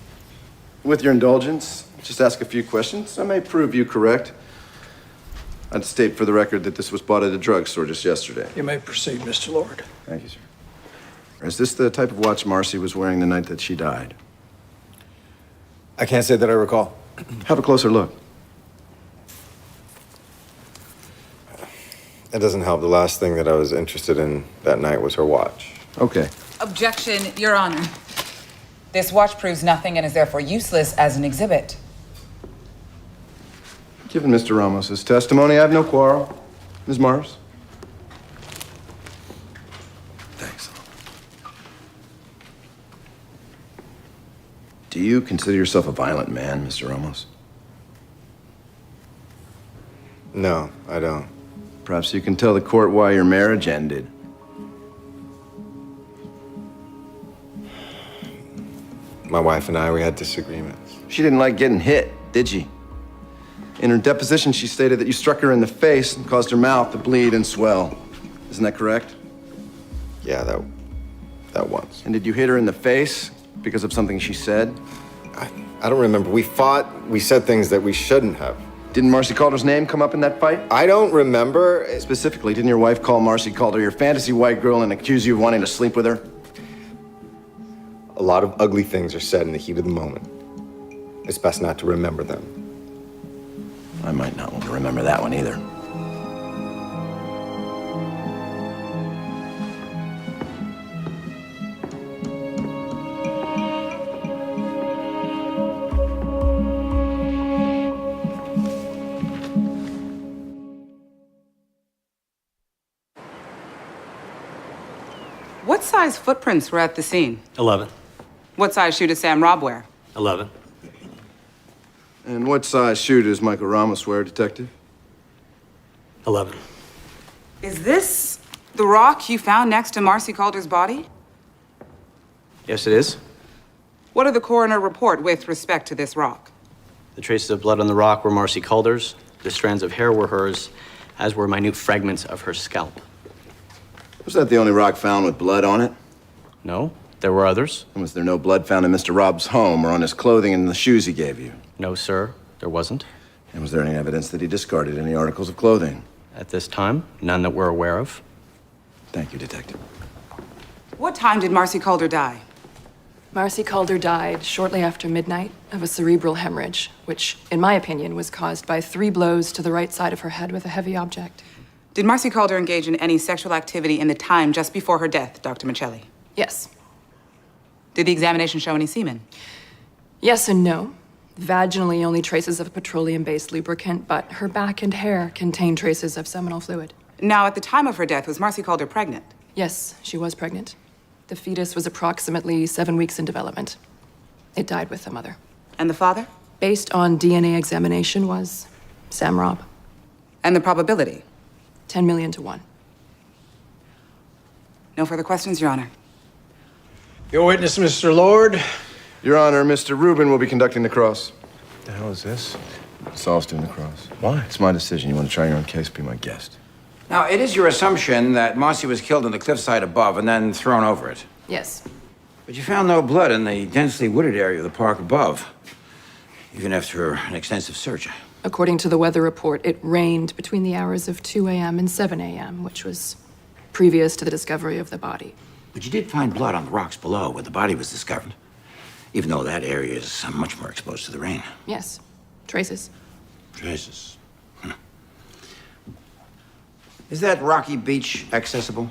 With your indulgence, just ask a few questions. I may prove you correct. I'd state for the record that this was bought at a drugstore just yesterday. You may proceed, Mr. Lord. Thank you, sir. Is this the type of watch Marcy was wearing the night that she died? I can't say that I recall. Have a closer look. That doesn't help. The last thing that I was interested in that night was her watch. Okay. Objection, Your Honor. This watch proves nothing and is therefore useless as an exhibit. Given Mr. Ramos's testimony, I have no quarrel. Ms. Mars? Thanks. Do you consider yourself a violent man, Mr. Ramos? No, I don't. Perhaps you can tell the court why your marriage ended. My wife and I, we had disagreements. She didn't like getting hit, did she? In her deposition, she stated that you struck her in the face and caused her mouth to bleed and swell. Isn't that correct? Yeah, that once. And did you hit her in the face because of something she said? I don't remember. We fought. We said things that we shouldn't have. Didn't Marcy Calder's name come up in that fight? I don't remember. Specifically, didn't your wife call Marcy Calder your fantasy white girl and accuse you of wanting to sleep with her? A lot of ugly things are said in the heat of the moment. It's best not to remember them. I might not want to remember that one either. What size footprints were at the scene? 11. What size shoe does Sam Robb wear? 11. And what size shoe does Michael Ramos wear, Detective? 11. Is this the rock you found next to Marcy Calder's body? Yes, it is. What did the coroner report with respect to this rock? The traces of blood on the rock were Marcy Calder's. The strands of hair were hers, as were minute fragments of her scalp. Was that the only rock found with blood on it? No, there were others. And was there no blood found in Mr. Robb's home or on his clothing and the shoes he gave you? No, sir, there wasn't. And was there any evidence that he discarded any articles of clothing? At this time, none that we're aware of. Thank you, Detective. What time did Marcy Calder die? Marcy Calder died shortly after midnight of a cerebral hemorrhage, which, in my opinion, was caused by 3 blows to the right side of her head with a heavy object. Did Marcy Calder engage in any sexual activity in the time just before her death, Dr. Michelli? Yes. Did the examination show any semen? Yes and no. Vaginally, only traces of petroleum-based lubricant, but her back and hair contain traces of seminal fluid. Now, at the time of her death, was Marcy Calder pregnant? Yes, she was pregnant. The fetus was approximately 7 weeks in development. It died with the mother. And the father? Based on DNA examination, was Sam Robb. And the probability? 10 million to 1. No further questions, Your Honor. Your witness, Mr. Lord. Your Honor, Mr. Rubin will be conducting the cross. What the hell is this? Saul's doing the cross. Why? It's my decision. You want to try your own case, be my guest. Now, it is your assumption that Marcy was killed on the cliffside above and then thrown over it. Yes. But you found no blood in the densely wooded area of the park above, even after an extensive search. According to the weather report, it rained between the hours of 2 a.m. and 7 a.m., which was previous to the discovery of the body. But you did find blood on the rocks below where the body was discovered, even though that area is much more exposed to the rain. Yes. Traces. Traces. Is that rocky beach accessible?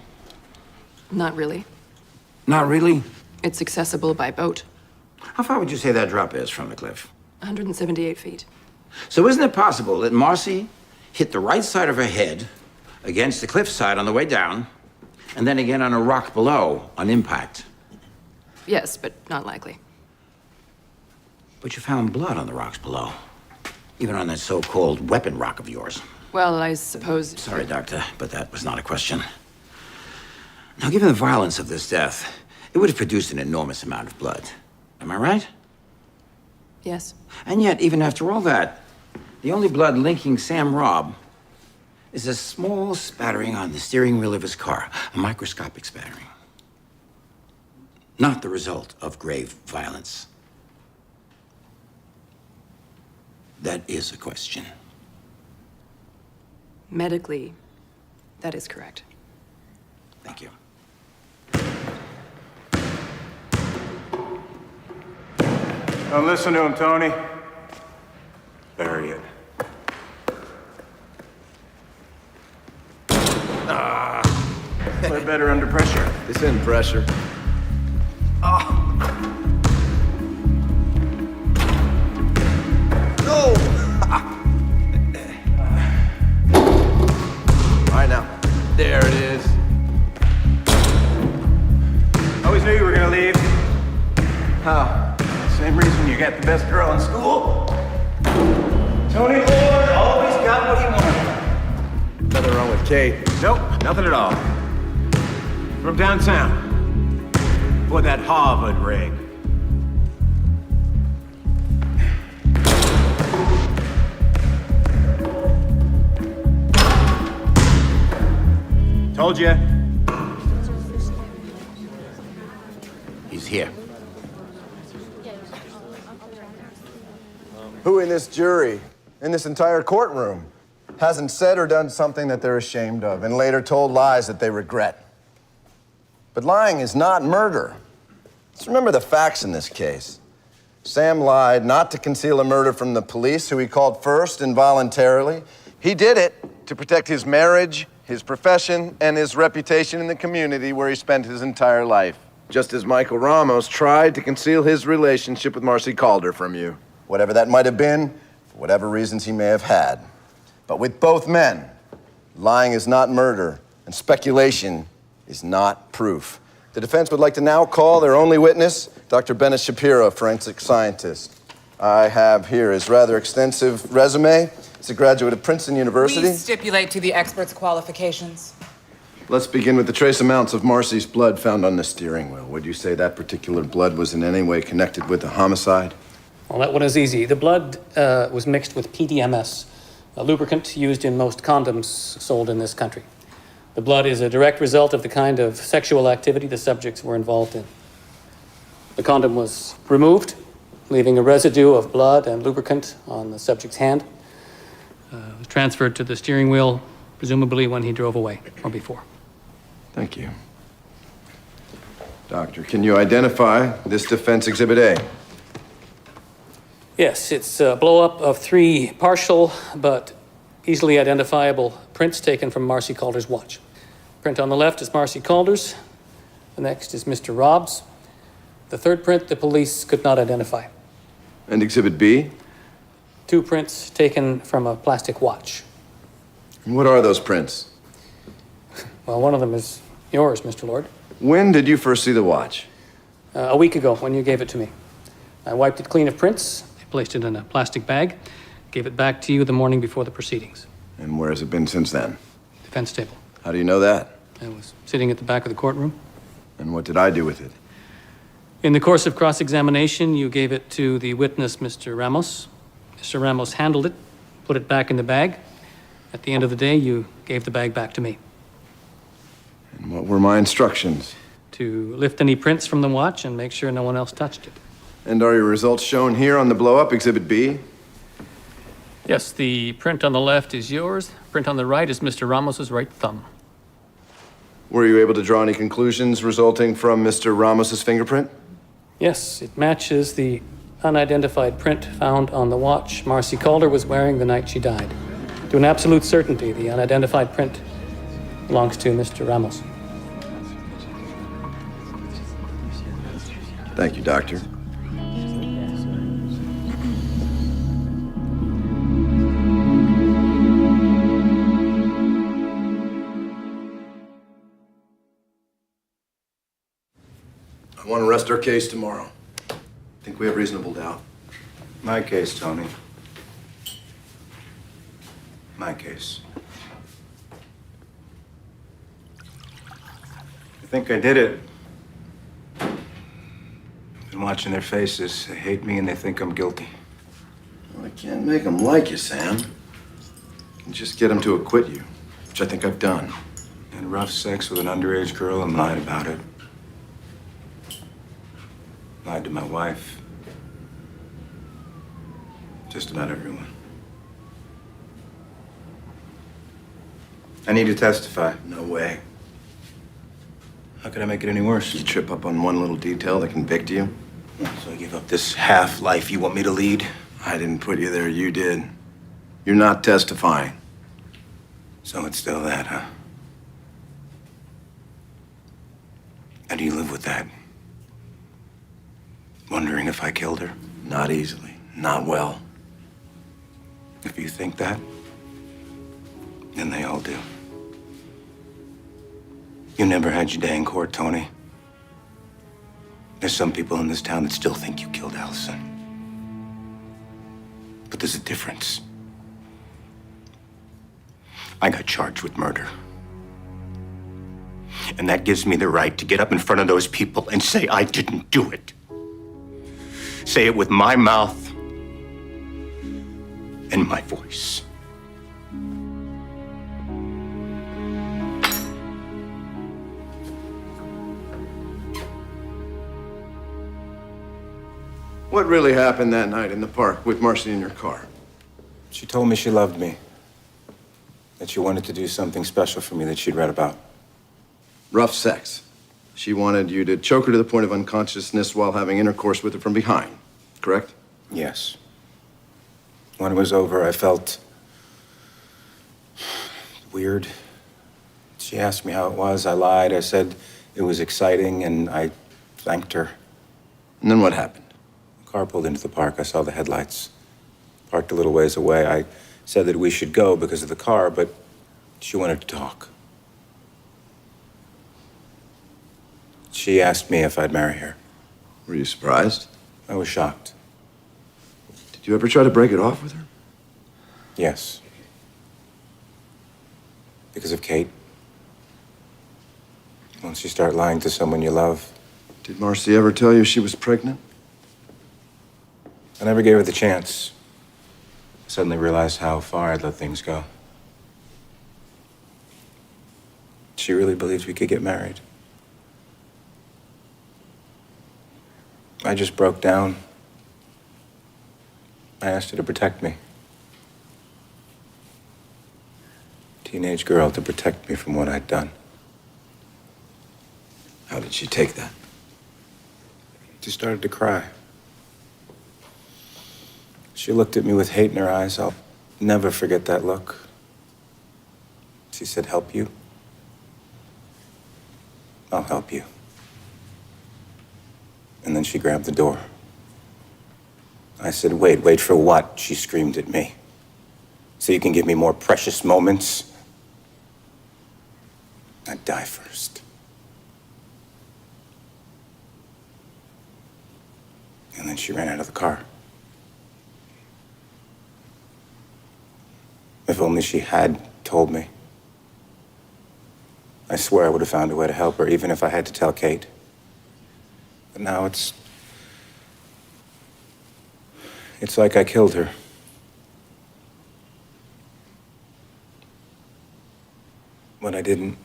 Not really. Not really? It's accessible by boat. How far would you say that drop is from the cliff? 178 feet. So isn't it possible that Marcy hit the right side of her head against the cliffside on the way down, and then again on a rock below on impact? Yes, but not likely. But you found blood on the rocks below, even on that so-called weapon rock of yours. Well, I suppose... Sorry, Doctor, but that was not a question. Now, given the violence of this death, it would have produced an enormous amount of blood. Am I right? Yes. And yet, even after all that, the only blood linking Sam Robb is a small spattering on the steering wheel of his car, a microscopic spattering. Not the result of grave violence. That is a question. Medically, that is correct. Thank you. Don't listen to him, Tony. Bury it. Play better under pressure. This isn't pressure. No! All right, now. There it is. Always knew you were gonna leave. How? Same reason you got the best girl in school. Tony Lord always got what he wanted. Nothing wrong with Kate. Nope, nothing at all. From downtown. For that Harvard ring. Told you. He's here. Who in this jury, in this entire courtroom, hasn't said or done something that they're ashamed of and later told lies that they regret? But lying is not murder. Let's remember the facts in this case. Sam lied not to conceal a murder from the police, who he called first involuntarily. He did it to protect his marriage, his profession, and his reputation in the community where he spent his entire life. Just as Michael Ramos tried to conceal his relationship with Marcy Calder from you. Whatever that might have been, for whatever reasons he may have had. But with both men, lying is not murder, and speculation is not proof. The defense would like to now call their only witness, Dr. Bennett Shapiro, forensic scientist. I have here his rather extensive resume. He's a graduate of Princeton University. Please stipulate to the expert's qualifications. Let's begin with the trace amounts of Marcy's blood found on the steering wheel. Would you say that particular blood was in any way connected with the homicide? Well, that one is easy. The blood was mixed with PDMS, a lubricant used in most condoms sold in this country. The blood is a direct result of the kind of sexual activity the subjects were involved in. The condom was removed, leaving a residue of blood and lubricant on the subject's hand. It was transferred to the steering wheel, presumably when he drove away or before. Thank you. Doctor, can you identify this defense exhibit A? Yes, it's a blow-up of 3 partial but easily identifiable prints taken from Marcy Calder's watch. Print on the left is Marcy Calder's. The next is Mr. Rob's. The third print the police could not identify. And exhibit B? 2 prints taken from a plastic watch. And what are those prints? Well, one of them is yours, Mr. Lord. When did you first see the watch? A week ago, when you gave it to me. I wiped it clean of prints, placed it in a plastic bag, gave it back to you the morning before the proceedings. And where has it been since then? Defense table. How do you know that? I was sitting at the back of the courtroom. And what did I do with it? In the course of cross-examination, you gave it to the witness, Mr. Ramos. Mr. Ramos handled it, put it back in the bag. At the end of the day, you gave the bag back to me. And what were my instructions? To lift any prints from the watch and make sure no one else touched it. And are your results shown here on the blow-up, exhibit B? Yes, the print on the left is yours. Print on the right is Mr. Ramos's right thumb. Were you able to draw any conclusions resulting from Mr. Ramos's fingerprint? Yes, it matches the unidentified print found on the watch Marcy Calder was wearing the night she died. To an absolute certainty, the unidentified print belongs to Mr. Ramos. Thank you, Doctor. I want to rest our case tomorrow. Think we have reasonable doubt. My case, Tony. My case. I think I did it. I've been watching their faces. They hate me and they think I'm guilty. Well, I can't make them like you, Sam. I can just get them to acquit you, which I think I've done. Had rough sex with an underage girl and lied about it. Lied to my wife. Just about everyone. I need to testify. No way. How could I make it any worse? You trip up on one little detail that convict you? So I give up this half-life you want me to lead? I didn't put you there, you did. You're not testifying. So it's still that, huh? How do you live with that? Wondering if I killed her? Not easily. Not well. If you think that, then they all do. You never had your day in court, Tony. There's some people in this town that still think you killed Allison. But there's a difference. I got charged with murder. And that gives me the right to get up in front of those people and say I didn't do it. Say it with my mouth and my voice. What really happened that night in the park with Marcy in your car? She told me she loved me. That she wanted to do something special for me that she'd read about. Rough sex. She wanted you to choke her to the point of unconsciousness while having intercourse with her from behind, correct? Yes. When it was over, I felt weird. She asked me how it was. I lied. I said it was exciting, and I thanked her. And then what happened? The car pulled into the park. I saw the headlights. Parked a little ways away. I said that we should go because of the car, but she wanted to talk. She asked me if I'd marry her. Were you surprised? I was shocked. Did you ever try to break it off with her? Yes. Because of Kate. Once you start lying to someone you love. Did Marcy ever tell you she was pregnant? I never gave her the chance. I suddenly realized how far I'd let things go. She really believed we could get married. I just broke down. I asked her to protect me. Teenage girl to protect me from what I'd done. How did she take that? She started to cry. She looked at me with hate in her eyes. I'll never forget that look. She said, "Help you? I'll help you." And then she grabbed the door. I said, wait for what?" She screamed at me. "So you can give me more precious moments? I'd die first." And then she ran out of the car. If only she had told me. I swear I would have found a way to help her, even if I had to tell Kate. But now it's like I killed her. But I didn't.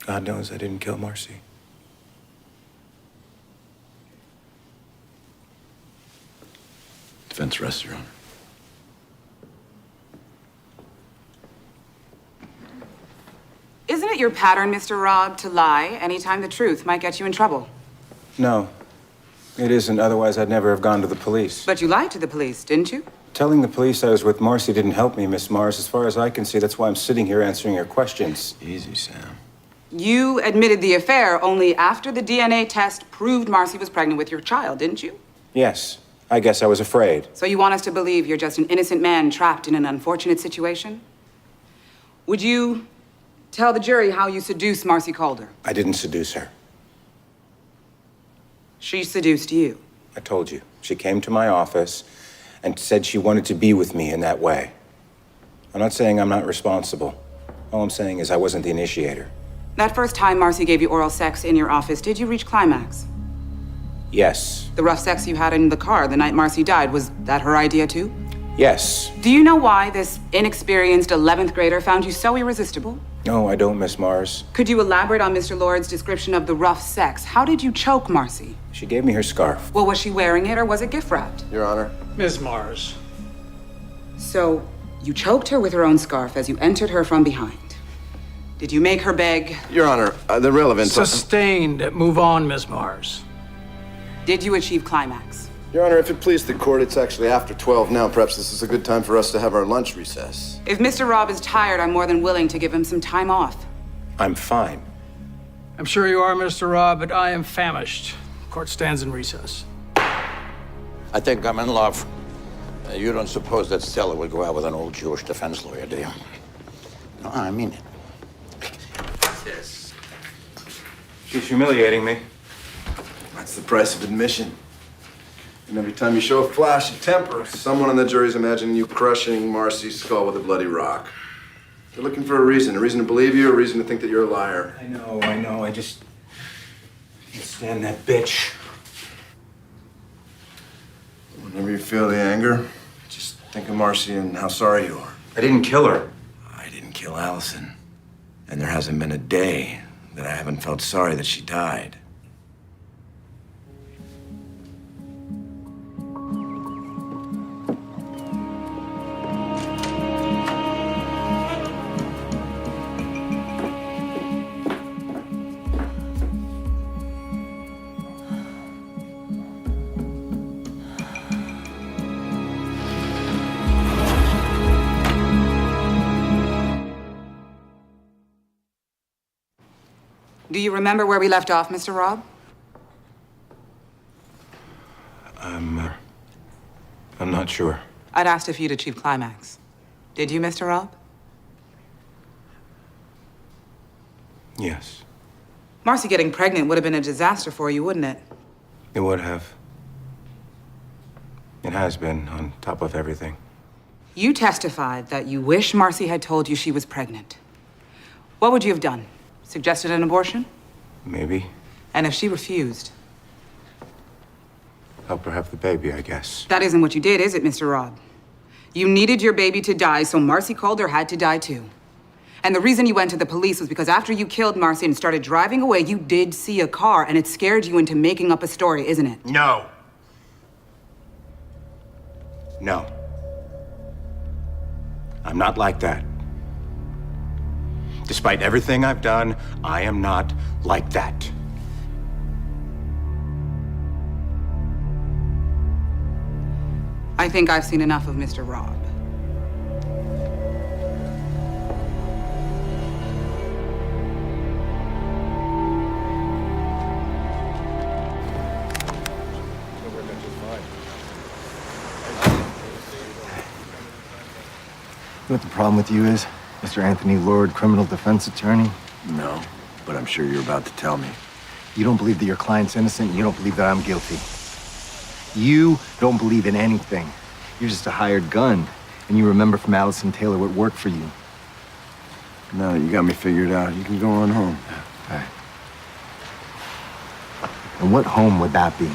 God knows I didn't kill Marcy. Defense rests, Your Honor. Isn't it your pattern, Mr. Robb, to lie anytime the truth might get you in trouble? No, it isn't. Otherwise, I'd never have gone to the police. But you lied to the police, didn't you? Telling the police I was with Marcy didn't help me, Miss Mars. As far as I can see, that's why I'm sitting here answering your questions. Easy, Sam. You admitted the affair only after the DNA test proved Marcy was pregnant with your child, didn't you? Yes, I guess I was afraid. So you want us to believe you're just an innocent man trapped in an unfortunate situation? Would you tell the jury how you seduced Marcy Calder? I didn't seduce her. She seduced you. I told you. She came to my office and said she wanted to be with me in that way. I'm not saying I'm not responsible. All I'm saying is I wasn't the initiator. That first time Marcy gave you oral sex in your office, did you reach climax? Yes. The rough sex you had in the car the night Marcy died, was that her idea too? Yes. Do you know why this inexperienced 11th grader found you so irresistible? No, I don't, Miss Mars. Could you elaborate on Mr. Lord's description of the rough sex? How did you choke Marcy? She gave me her scarf. Well, was she wearing it or was it gift wrapped? Your Honor. Ms. Mars. So, you choked her with her own scarf as you entered her from behind. Did you make her beg? Your Honor, the relevance... Sustained. Move on, Miss Mars. Did you achieve climax? Your Honor, if it please the court, it's actually after 12 now. Perhaps this is a good time for us to have our lunch recess. If Mr. Robb is tired, I'm more than willing to give him some time off. I'm fine. I'm sure you are, Mr. Robb, but I am famished. Court stands in recess. I think I'm in love. You don't suppose that Stella would go out with an old Jewish defense lawyer, do you? No, I mean it. Yes. She's humiliating me. That's the price of admission. And every time you show a flash of temper, someone on the jury's imagining you crushing Marcy's skull with a bloody rock. They're looking for a reason to believe you, a reason to think that you're a liar. I know. I just can't stand that bitch. Whenever you feel the anger, just think of Marcy and how sorry you are. I didn't kill her. I didn't kill Allison. And there hasn't been a day that I haven't felt sorry that she died. Do you remember where we left off, Mr. Robb? I'm not sure. I'd asked if you'd achieved climax. Did you, Mr. Robb? Yes. Marcy getting pregnant would have been a disaster for you, wouldn't it? It would have. It has been, on top of everything. You testified that you wish Marcy had told you she was pregnant. What would you have done? Suggested an abortion? Maybe. And if she refused? Help her have the baby, I guess. That isn't what you did, is it, Mr. Robb? You needed your baby to die, so Marcy Calder had to die too. And the reason you went to the police was because after you killed Marcy and started driving away, you did see a car, and it scared you into making up a story, isn't it? No. No. I'm not like that. Despite everything I've done, I am not like that. I think I've seen enough of Mr. Robb. You know what the problem with you is, Mr. Anthony Lord, criminal defense attorney? No, but I'm sure you're about to tell me. You don't believe that your client's innocent, and you don't believe that I'm guilty. You don't believe in anything. You're just a hired gun, and you remember from Allison Taylor what worked for you. Now that you got me figured out, you can go on home. All right. And what home would that be?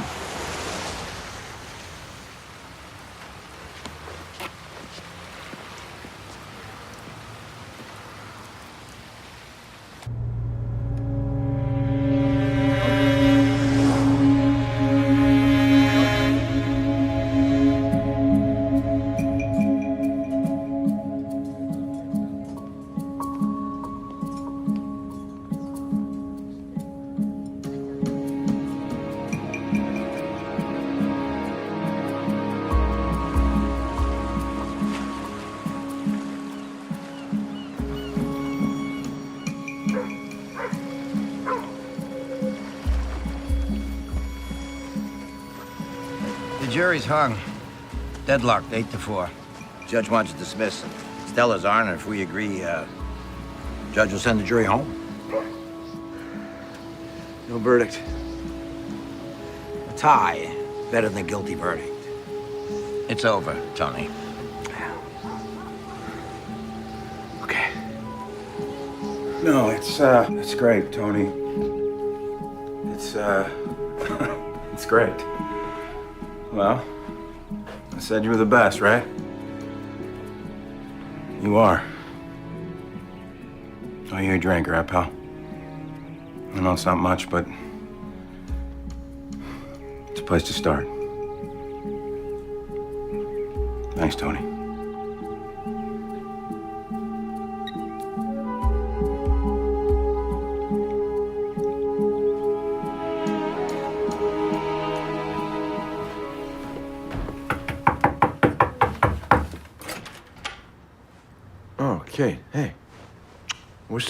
The jury's hung. Deadlocked, 8-4. Judge wants to dismiss. Stella's honor. If we agree, judge will send the jury home. No verdict. A tie. Better than a guilty verdict. It's over, Tony. Okay. No, it's great, Tony. It's great. Well, I said you were the best, right? You are. Oh, you're a drinker, huh, pal? I know it's not much, but it's a place to start. Thanks, Tony.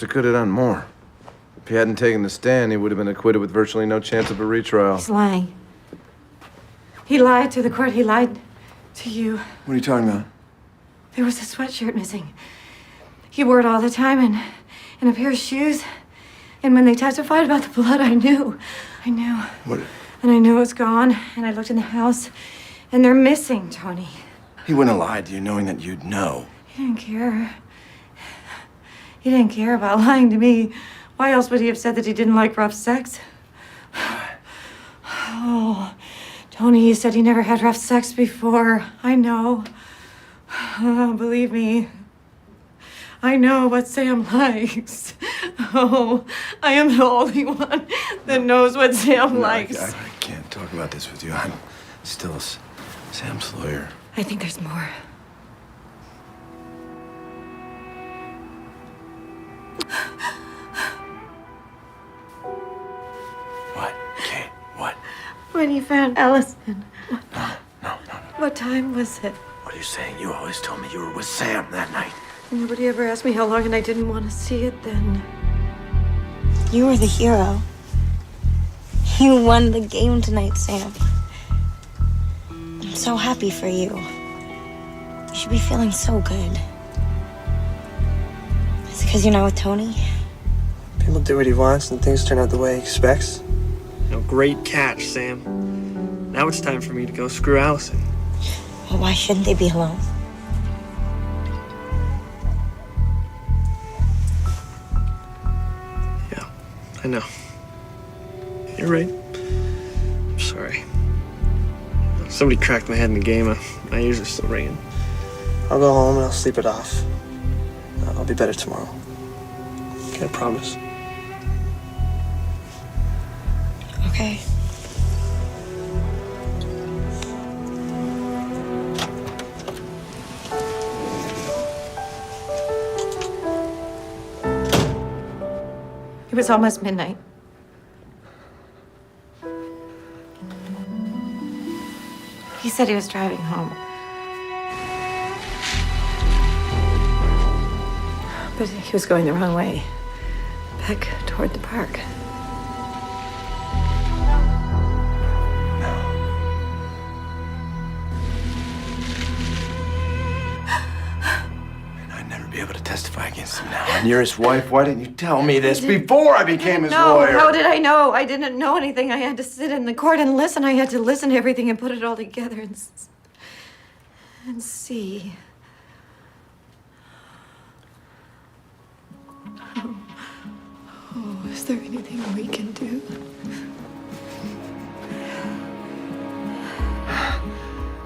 Brewster could have done more. If he hadn't taken the stand, he would have been acquitted with virtually no chance of a retrial. He's lying. He lied to the court. He lied to you. What are you talking about? There was a sweatshirt missing. He wore it all the time and a pair of shoes. And when they testified about the blood, I knew. What? And I knew it was gone. And I looked in the house, and they're missing, Tony. He wouldn't have lied to you knowing that you'd know. He didn't care. He didn't care about lying to me. Why else would he have said that he didn't like rough sex? Oh, Tony, he said he never had rough sex before. I know. Oh, believe me. I know what Sam likes. Oh, I am the only one that knows what Sam likes. I can't talk about this with you. I'm still Sam's lawyer. I think there's more. What? Kate, what? When you found Allison. No. What time was it? What are you saying? You always told me you were with Sam that night. Nobody ever asked me how long, and I didn't want to see it then. You were the hero. You won the game tonight, Sam. I'm so happy for you. You should be feeling so good. Is it because you're not with Tony? People do what he wants and things turn out the way he expects. Great catch, Sam. Now it's time for me to go screw Allison. Well, why shouldn't they be alone? I know. You're right. I'm sorry. Somebody cracked my head in the game. My ears are still ringing. I'll go home and I'll sleep it off. I'll be better tomorrow. Okay, I promise. Okay. It was almost midnight. He said he was driving home. But he was going the wrong way. Back toward the park. I'd never be able to testify against him now. And you're his wife. Why didn't you tell me this before I became his lawyer? How did I know? I didn't know anything. I had to sit in the court and listen. I had to listen to everything and put it all together and see. Oh, is there anything we can do?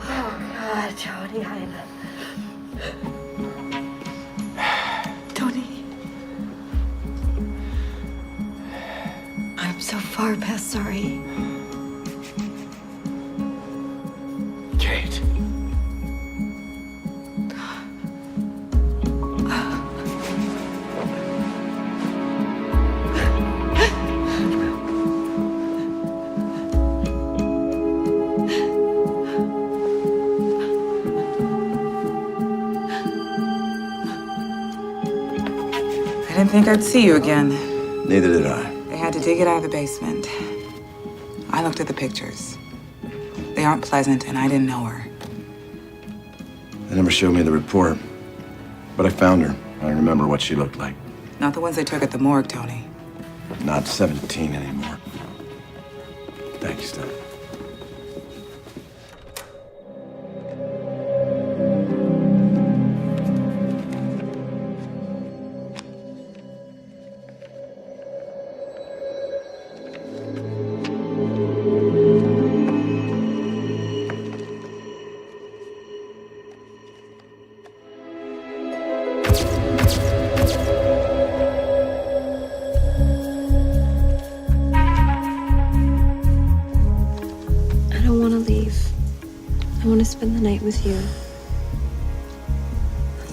Oh, God, Tony, Tony. I'm so far past sorry. Kate. I didn't think I'd see you again. Neither did I. They had to dig it out of the basement. I looked at the pictures. They aren't pleasant, and I didn't know her. They never showed me the report. But I found her. I remember what she looked like. Not the ones they took at the morgue, Tony. Not 17 anymore. Thank you, Stella. I want to spend the night with you.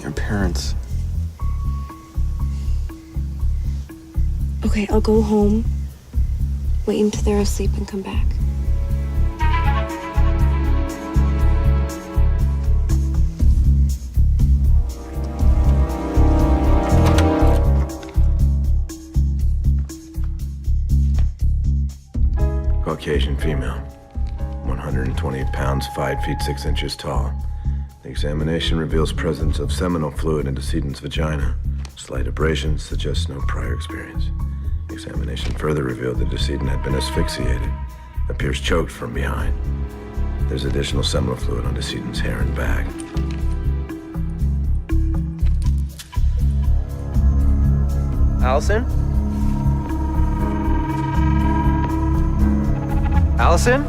Your parents. Okay, I'll go home, wait until they're asleep, and come back. Caucasian female. 120 pounds, 5 feet 6 inches tall. The examination reveals presence of seminal fluid in decedent's vagina. Slight abrasions suggest no prior experience. The examination further revealed the decedent had been asphyxiated. Appears choked from behind. There's additional seminal fluid on decedent's hair and bag. Allison? Allison?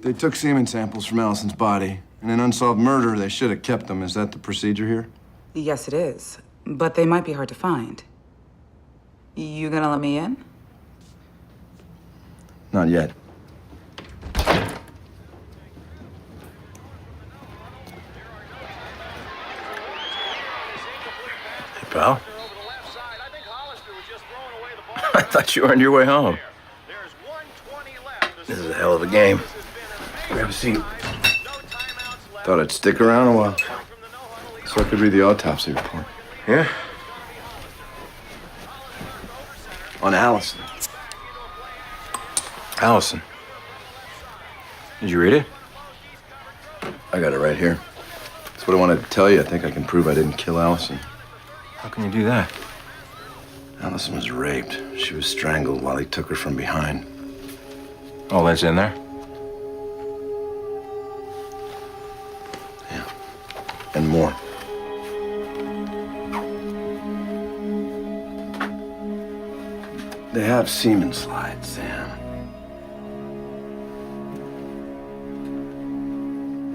They took semen samples from Allison's body. In an unsolved murder, they should have kept them. Is that the procedure here? Yes, it is. But they might be hard to find. You gonna let me in? Not yet. Hey, pal. I thought you were on your way home. This is a hell of a game. Grab a seat. Thought I'd stick around a while. So I could read the autopsy report. Yeah? On Allison. Allison. Did you read it? I got it right here. That's what I wanted to tell you. I think I can prove I didn't kill Allison. How can you do that? Allison was raped. She was strangled while he took her from behind. All that's in there? And more. They have semen slides, Sam.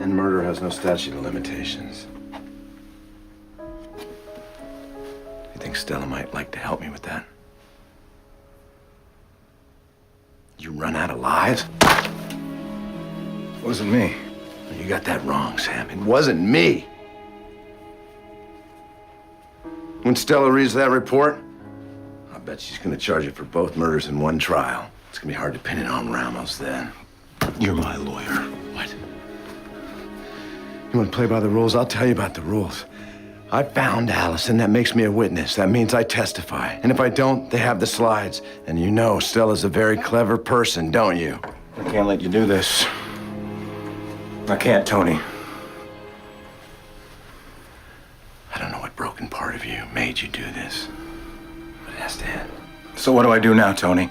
And murder has no statute of limitations. You think Stella might like to help me with that? You run out of lives? Wasn't me. You got that wrong, Sam. It wasn't me. When Stella reads that report, I bet she's gonna charge you for both murders in one trial. It's gonna be hard to pin it on Ramos then. You're my lawyer. What? You wanna play by the rules? I'll tell you about the rules. I found Allison. That makes me a witness. That means I testify. And if I don't, they have the slides. And you know Stella's a very clever person, don't you? I can't let you do this. I can't, Tony. I don't know what broken part of you made you do this, but it has to end. So what do I do now, Tony?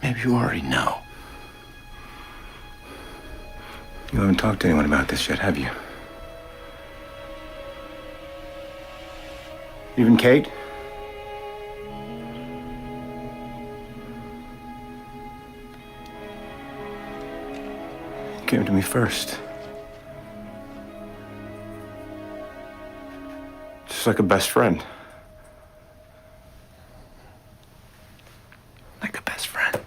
Maybe you already know. You haven't talked to anyone about this yet, have you? Even Kate? You came to me first. Just like a best friend. Like a best friend.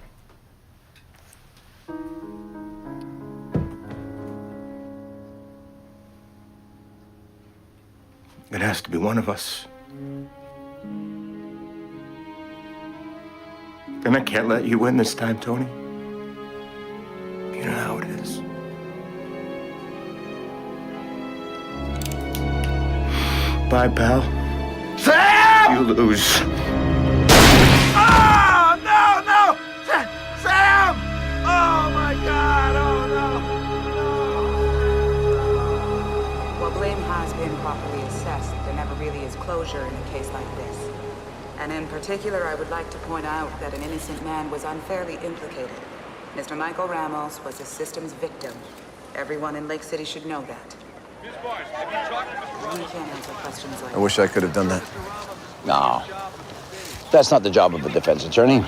It has to be one of us. And I can't let you win this time, Tony. You know how it is. Bye, pal. Sam! You lose. Oh, no! Sam! Oh, my God! Oh, no! Well, blame has been properly assessed. There never really is closure in a case like this. And in particular, I would like to point out that an innocent man was unfairly implicated. Mr. Michael Ramos was a system's victim. Everyone in Lake City should know that. You can't answer questions like I wish I could have done that. No. That's not the job of a defense attorney.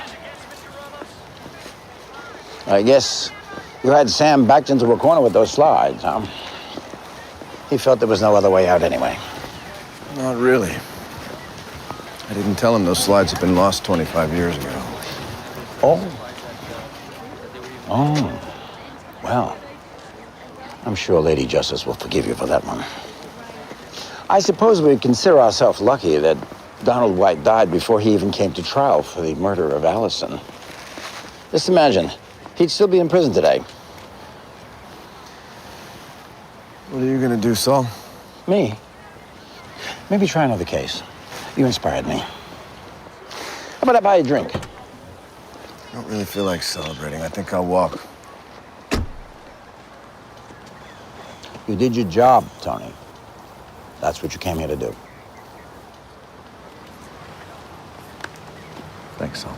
I guess You had Sam backed into a corner with those slides, huh? He felt there was no other way out anyway. Not really. I didn't tell him those slides had been lost 25 years ago. Oh. Oh. Well, I'm sure Lady Justice will forgive you for that one. I suppose we consider ourselves lucky that Donald White died before he even came to trial for the murder of Allison. Just imagine, he'd still be in prison today. What are you gonna do, Saul? Me? Maybe try another case. You inspired me. How about I buy you a drink? I don't really feel like celebrating. I think I'll walk. You did your job, Tony. That's what you came here to do. Thanks, Saul.